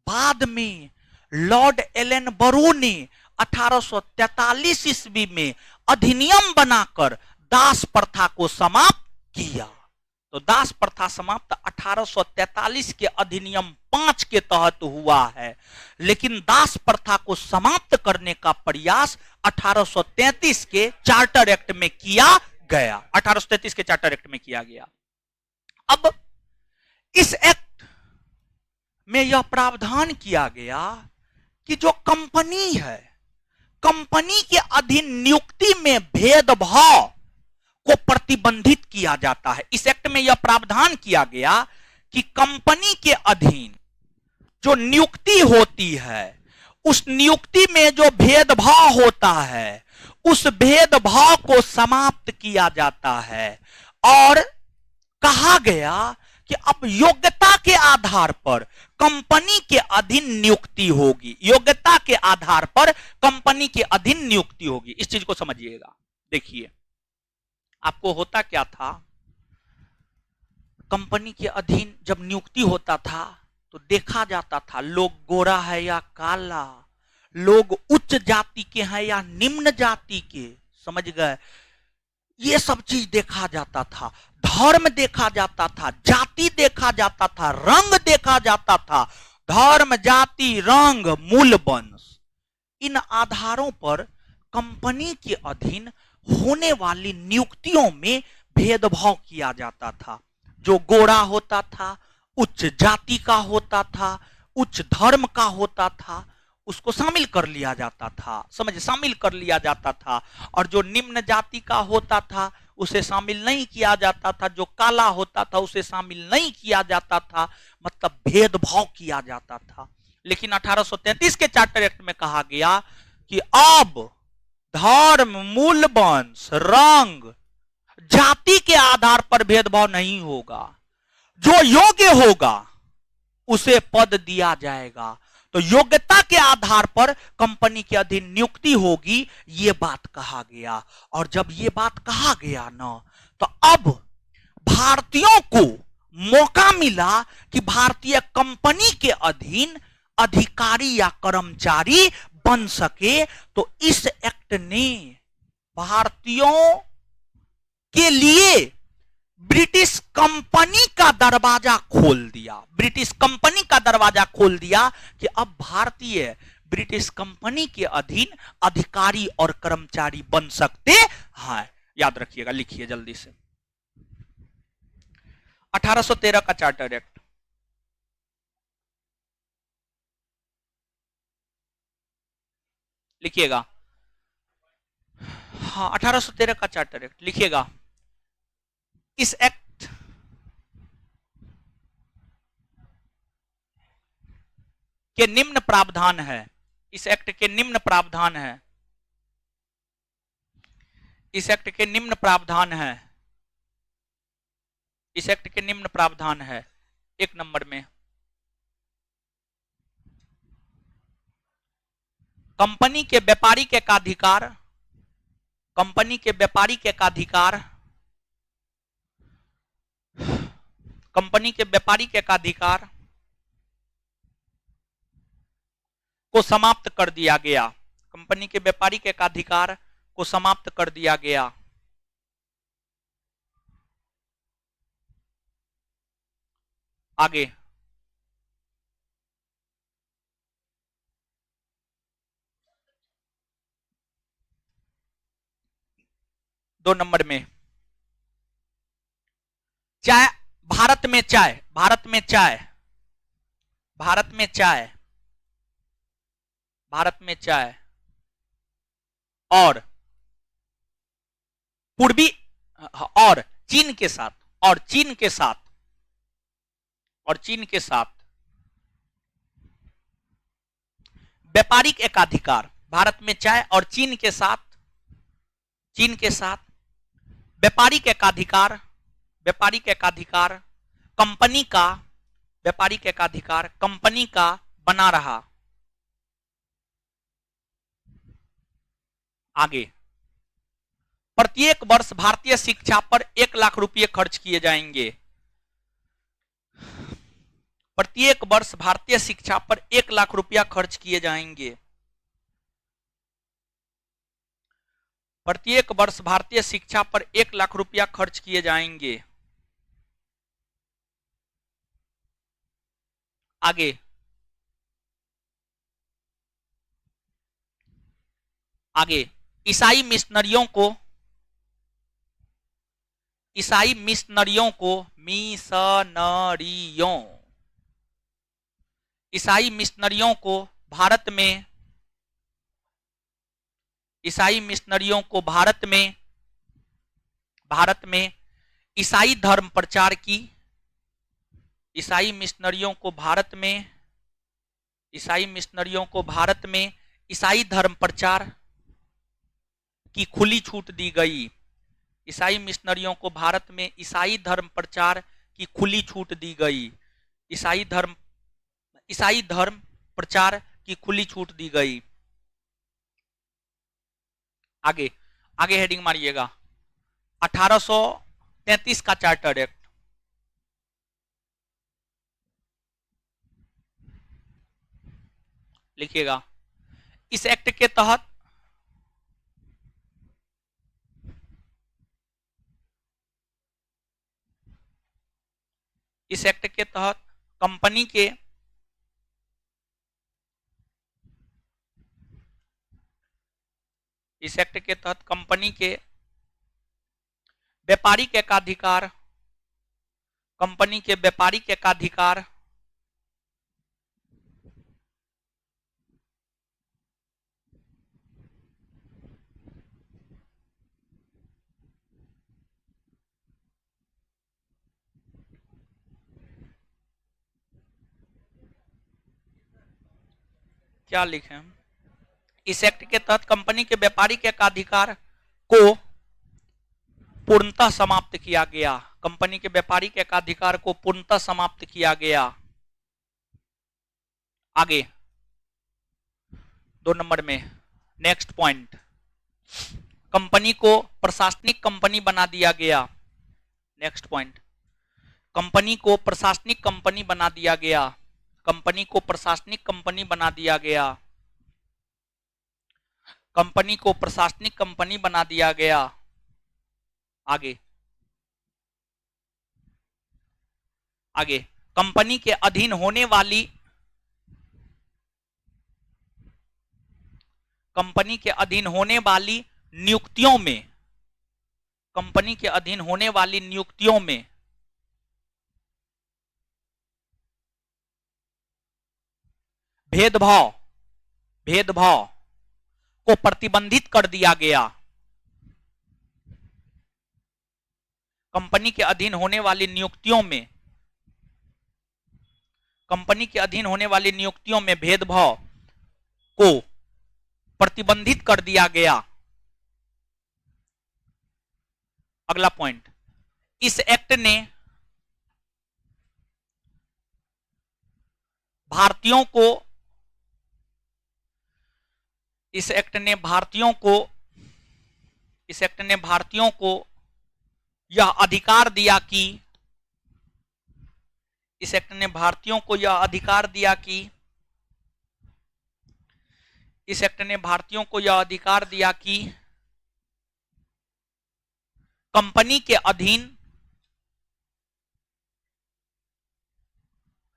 बाद में लॉर्ड एलन बरो ने 1843 ईस्वी में अधिनियम बनाकर दास प्रथा को समाप्त किया। तो दास प्रथा समाप्त 1843 के अधिनियम 5 के तहत हुआ है, लेकिन दास प्रथा को समाप्त करने का प्रयास 1833 के चार्टर एक्ट में किया गया। 1833 के चार्टर एक्ट में किया गया। अब इस एक्ट में यह प्रावधान किया गया कि जो कंपनी है, कंपनी के अधीन नियुक्ति में भेदभाव को प्रतिबंधित किया जाता है। इस एक्ट में यह प्रावधान किया गया कि कंपनी के अधीन जो नियुक्ति होती है, उस नियुक्ति में जो भेदभाव होता है, उस भेदभाव को समाप्त किया जाता है और कहा गया कि अब योग्यता के आधार पर कंपनी के अधीन नियुक्ति होगी। योग्यता के आधार पर कंपनी के अधीन नियुक्ति होगी। इस चीज को समझिएगा। देखिए, आपको होता क्या था, कंपनी के अधीन जब नियुक्ति होता था तो देखा जाता था लोग गोरा है या काला, लोग उच्च जाति के हैं या निम्न जाति के, समझ गए? ये सब चीज देखा जाता था। धर्म देखा जाता था, जाति देखा जाता था, रंग देखा जाता था। धर्म, जाति, रंग, मूल वंश, इन आधारों पर कंपनी के अधीन होने वाली नियुक्तियों में भेदभाव किया जाता था। जो गोरा होता था, उच्च जाति का होता था, उच्च धर्म का होता था, उसको शामिल कर लिया जाता था। समझ, शामिल कर लिया जाता था। और जो निम्न जाति का होता था उसे शामिल नहीं किया जाता था। जो काला होता था उसे शामिल नहीं किया जाता था। मतलब भेदभाव किया जाता था। लेकिन 1833 के चार्टर एक्ट में कहा गया कि अब धर्म, मूल वंश, रंग, जाति के आधार पर भेदभाव नहीं होगा। जो योग्य होगा उसे पद दिया जाएगा। तो योग्यता के आधार पर कंपनी के अधीन नियुक्ति होगी, ये बात कहा गया। और जब ये बात कहा गया ना, तो अब भारतीयों को मौका मिला कि भारतीय कंपनी के अधीन अधिकारी या कर्मचारी बन सके। तो इस एक्ट ने भारतीयों के लिए ब्रिटिश कंपनी का दरवाजा खोल दिया। ब्रिटिश कंपनी का दरवाजा खोल दिया कि अब भारतीय ब्रिटिश कंपनी के अधीन अधिकारी और कर्मचारी बन सकते हैं। याद रखिएगा, लिखिए जल्दी से। 1813 का चार्टर एक्ट, लिखिएगा। हाँ, 1813 का चार्टर एक्ट लिखिएगा। इस एक्ट के निम्न प्रावधान है। इस एक्ट के निम्न प्रावधान है। इस एक्ट के निम्न प्रावधान है। इस एक्ट के निम्न प्रावधान है। 1 नंबर में, कंपनी के व्यापारिक एकाधिकार, कंपनी के व्यापारिक एकाधिकार, कंपनी के व्यापारिक एकाधिकार को समाप्त कर दिया गया। कंपनी के व्यापारिक एकाधिकार को समाप्त कर दिया गया। आगे, दो नंबर में, चाय, भारत में चाय, भारत में चाय, भारत में चाय भारत में चाय और पूर्वी और चीन के साथ और चीन के साथ और चीन के साथ व्यापारिक एकाधिकार, भारत में चाय और चीन के साथ व्यापारिक एकाधिकार कंपनी का, व्यापारिक एकाधिकार कंपनी का बना रहा। आगे, प्रत्येक वर्ष भारतीय शिक्षा पर 1 लाख रुपए खर्च किए जाएंगे। प्रत्येक वर्ष भारतीय शिक्षा पर 1 लाख रुपया खर्च किए जाएंगे। प्रत्येक वर्ष भारतीय शिक्षा पर 1 लाख रुपया खर्च किए जाएंगे। आगे, ईसाई मिशनरियों को भारत में ईसाई धर्म प्रचार की, ईसाई मिशनरियों को भारत में ईसाई धर्म प्रचार की खुली छूट दी गई। ईसाई मिशनरियों को भारत में ईसाई धर्म प्रचार की खुली छूट दी गई। ईसाई धर्म प्रचार की खुली छूट दी गई। आगे हेडिंग मारिएगा 1833 का चार्टर एक्ट। लिखिएगा, इस एक्ट के तहत कंपनी के व्यापारिक एकाधिकार क्या लिखे हम? इस एक्ट के तहत कंपनी के व्यापारिक एकाधिकार को पूर्णतः समाप्त किया गया। कंपनी के व्यापारिक एकाधिकार को पूर्णतः समाप्त किया गया। आगे 2 नंबर में नेक्स्ट पॉइंट, कंपनी को प्रशासनिक कंपनी बना दिया गया। नेक्स्ट पॉइंट, कंपनी को प्रशासनिक कंपनी बना दिया गया। कंपनी को प्रशासनिक कंपनी बना दिया गया। कंपनी को प्रशासनिक कंपनी बना दिया गया। आगे कंपनी के अधीन होने वाली नियुक्तियों में भेदभाव को प्रतिबंधित कर दिया गया। कंपनी के अधीन होने वाली नियुक्तियों में भेदभाव को प्रतिबंधित कर दिया गया। अगला पॉइंट, इस एक्ट ने भारतीयों को यह अधिकार दिया कि कंपनी के अधीन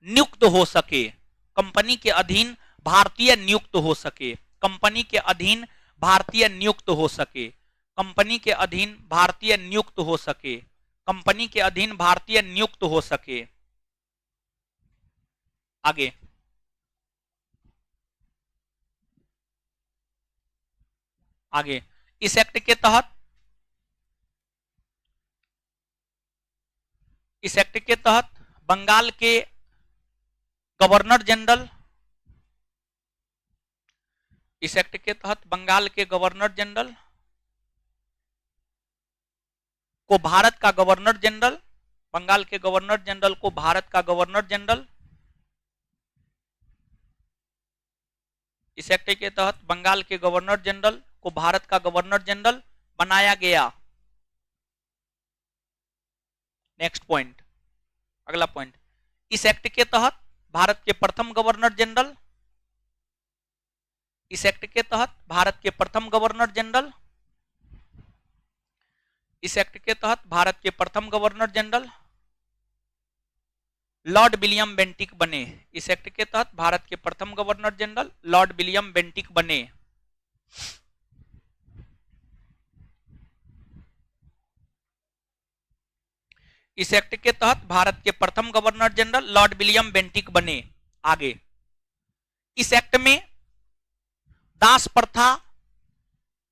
नियुक्त हो सके, कंपनी के अधीन भारतीय नियुक्त हो सके, कंपनी के अधीन भारतीय नियुक्त हो सके, कंपनी के अधीन भारतीय नियुक्त हो सके, कंपनी के अधीन भारतीय नियुक्त हो सके। आगे आगे, इस एक्ट के तहत बंगाल के गवर्नर जनरल, इस एक्ट के तहत बंगाल के गवर्नर जनरल को भारत का गवर्नर जनरल, बंगाल के गवर्नर जनरल को भारत का गवर्नर जनरल, इस एक्ट के तहत बंगाल के गवर्नर जनरल को भारत का गवर्नर जनरल बनाया गया। नेक्स्ट पॉइंट, अगला पॉइंट, इस एक्ट के तहत भारत के प्रथम गवर्नर जनरल, इस एक्ट के तहत भारत के प्रथम गवर्नर जनरल, इस एक्ट के तहत भारत के प्रथम governor general Lord William Bentinck बने। इस एक्ट के तहत भारत के प्रथम governor general Lord William Bentinck बने। इस एक्ट के तहत भारत के प्रथम governor general Lord William Bentinck बने। आगे, इस एक्ट में दास प्रथा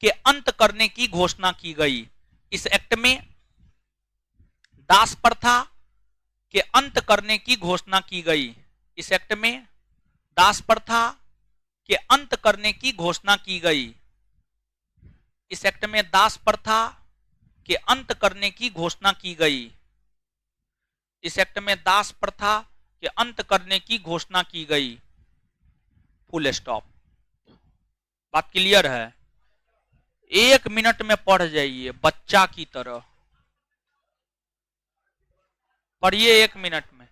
के अंत करने की घोषणा की गई। इस एक्ट में दास प्रथा के अंत करने की घोषणा की गई। इस एक्ट में दास प्रथा के अंत करने की घोषणा की गई। इस एक्ट में दास प्रथा के अंत करने की घोषणा की गई। इस एक्ट में दास प्रथा के अंत करने की घोषणा की गई। Full stop. बात क्लियर है? 1 मिनट में पढ़ जाइए बच्चा की तरह, पढ़िए 1 मिनट में।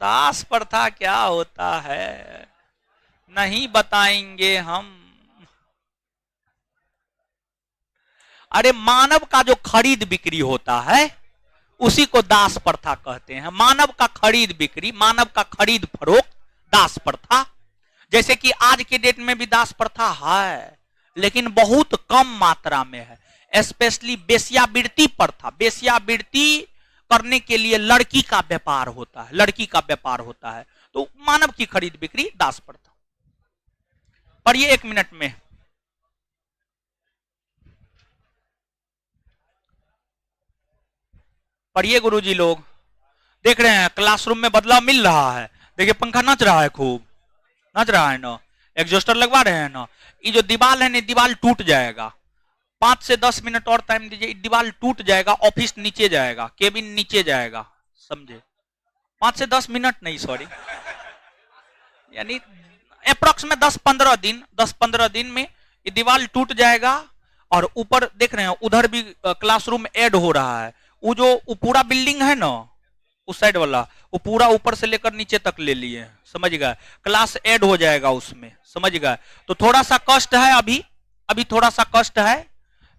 दास प्रथा क्या होता है नहीं बताएंगे हम। अरे मानव का जो खरीद बिक्री होता है उसी को दास प्रथा कहते हैं। मानव का खरीद बिक्री, मानव का खरीद फरोख्त दास प्रथा। जैसे कि आज के डेट में भी दास प्रथा है लेकिन बहुत कम मात्रा में है। स्पेशली बेश्यावृत्ति प्रथा, बेश्यावृत्ति करने के लिए लड़की का व्यापार होता है, लड़की का व्यापार होता है। तो मानव की खरीद बिक्री दास प्रथा। पढ़िए 1 मिनट में। पढ़िए गुरुजी लोग। देख रहे हैं क्लासरूम में बदलाव मिल रहा है। देखिए पंखा नच रहा है, खूब नच रहा है ना। एग्जॉस्टर लगवा रहे हैं ना। ये जो दीवार है ना, दीवार टूट जाएगा। 5 से 10 मिनट और टाइम दीजिए, दीवार टूट जाएगा। ऑफिस नीचे जाएगा, केबिन नीचे जाएगा, समझे? 5 से 10 मिनट नहीं, सॉरी, यानी अप्रोक्स में 10-15 दिन में ये दीवार टूट जाएगा। और ऊपर देख रहे हैं उधर भी क्लासरूम ऐड हो रहा है। वो पूरा बिल्डिंग है ना, उस साइड वाला, वो पूरा ऊपर से लेकर नीचे तक ले लिए, समझ गए? क्लास ऐड हो जाएगा उसमें, समझ गए? तो थोड़ा सा कष्ट है अभी थोड़ा सा कष्ट है,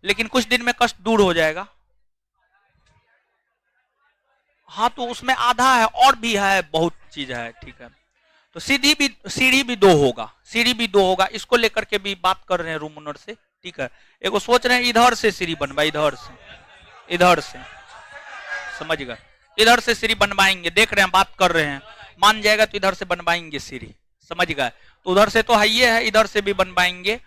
लेकिन कुछ दिन में कष्ट दूर हो जाएगा। हाँ, तो उसमें आधा है और भी है, बहुत चीज है, ठीक है। तो सीढ़ी भी 2 होगा, सीढ़ी भी 2 होगा। इसको लेकर के भी बात कर रहे हैं रूम ओनर से, ठीक है। एगो सोच रहे हैं इधर से सीढ़ी बनवा, इधर से, समझ गए? इधर से सीढ़ी बनवाएंगे, देख रहे हैं, बात कर रहे हैं। मान जाएगा तो इधर से बनवाएंगे सीढ़ी, समझ गए? तो उधर से तो है ये है, इधर से भी बनवाएंगे।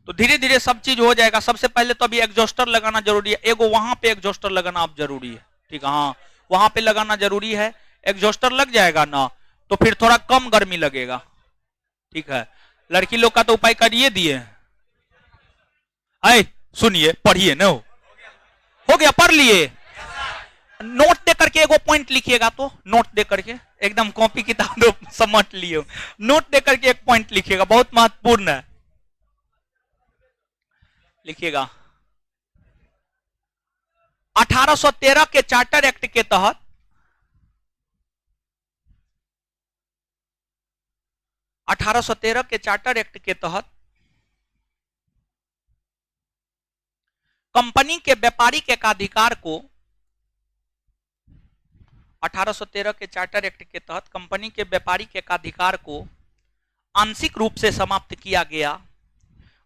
तो धीरे धीरे सब चीज हो जाएगा। सबसे पहले तो अभी एग्जॉस्टर लगाना जरूरी है। एगो वहां पे एग्जॉस्टर लगाना अब जरूरी है, ठीक है? हाँ, वहां पे लगाना जरूरी है। एग्जॉस्टर लग जाएगा ना तो फिर थोड़ा कम गर्मी लगेगा, ठीक है। लड़की लोग का तो उपाय करिए दिए। सुनिए, पढ़िए ना, हो गया, पढ़ लिए। नोट दे करके एगो पॉइंट लिखिएगा, तो नोट दे करके एकदम कॉपी किताब समझ लिए। नोट दे करके एक पॉइंट लिखिएगा, बहुत महत्वपूर्ण है। लिखिएगा 1813 के चार्टर एक्ट के तहत 1813 के चार्टर एक्ट के तहत कंपनी के व्यापारिक एकाधिकार को 1813 के चार्टर एक्ट के तहत कंपनी के व्यापारिक एकाधिकार को आंशिक रूप से समाप्त किया गया।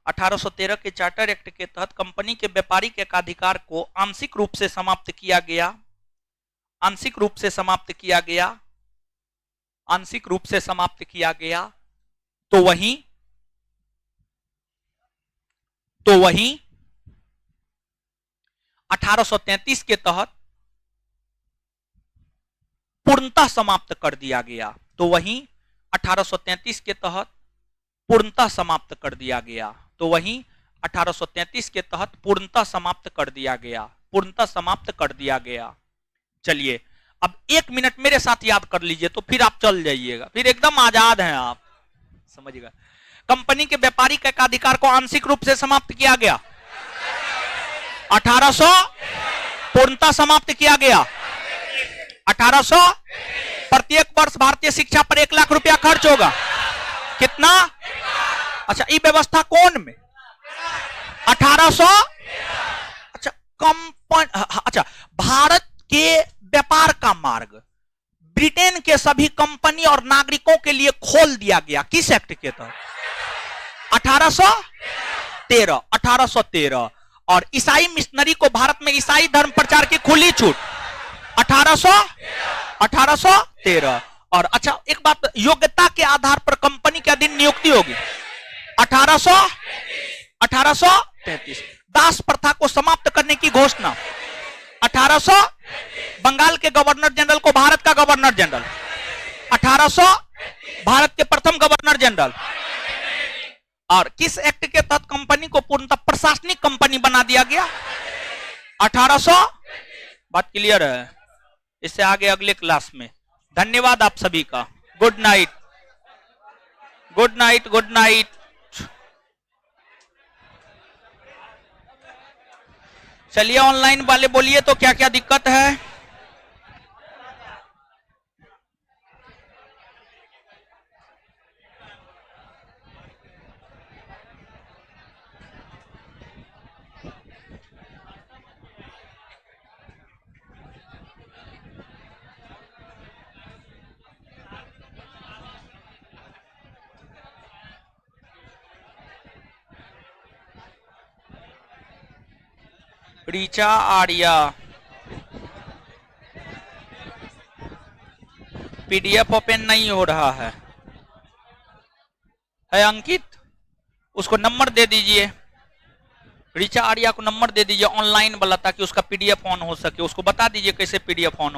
1813 के चार्टर एक्ट के तहत कंपनी के व्यापारिक एकाधिकार को आंशिक रूप से समाप्त किया गया, आंशिक रूप से समाप्त किया गया, आंशिक रूप से समाप्त किया गया। तो वहीं तो वहीं 1833 के तहत पूर्णतः समाप्त कर दिया गया। तो वहीं 1833 के तहत पूर्णतः समाप्त कर दिया गया। तो वहीं 1833 के तहत पूर्णतः समाप्त कर दिया गया। पूर्णतः समाप्त कर दिया गया। चलिए अब 1 मिनट मेरे साथ याद कर लीजिए तो फिर आप चल जाइएगा, फिर एकदम आजाद हैं आप, समझिएगा। कंपनी के व्यापारिक एकाधिकार को आंशिक रूप से समाप्त किया गया 1800, पूर्णतः समाप्त किया गया 1800। प्रत्येक वर्ष भारतीय शिक्षा पर 1 लाख रुपया खर्च होगा। कितना? अच्छा, ये व्यवस्था कौन में? 1800। अच्छा, अच्छा, भारत के व्यापार का मार्ग ब्रिटेन के सभी कंपनी और नागरिकों के लिए खोल दिया गया। किस एक्ट के तहत? 1813। 1813। और ईसाई मिशनरी को भारत में ईसाई धर्म प्रचार की खुली छूट 1813। और अच्छा एक बात, योग्यता के आधार पर कंपनी के अधीन नियुक्ति होगी 1833। दास प्रथा को समाप्त करने की घोषणा 1800। बंगाल के गवर्नर जनरल को भारत का गवर्नर जनरल 1800। भारत के प्रथम गवर्नर जनरल। और किस एक्ट के तहत कंपनी को पूर्णतः प्रशासनिक कंपनी बना दिया गया? 1800। बात क्लियर है? इससे आगे अगले क्लास में। धन्यवाद आप सभी का। Good night, good night, good night. चलिए ऑनलाइन वाले बोलिए तो क्या क्या दिक्कत है? ऋचा आर्या, पीडीएफ ओपन नहीं हो रहा है अंकित? उसको नंबर दे दीजिए, ऋचा आर्या को नंबर दे दीजिए ऑनलाइन वाला, ताकि उसका पीडीएफ ऑन हो सके। उसको बता दीजिए कैसे पीडीएफ ऑन हो।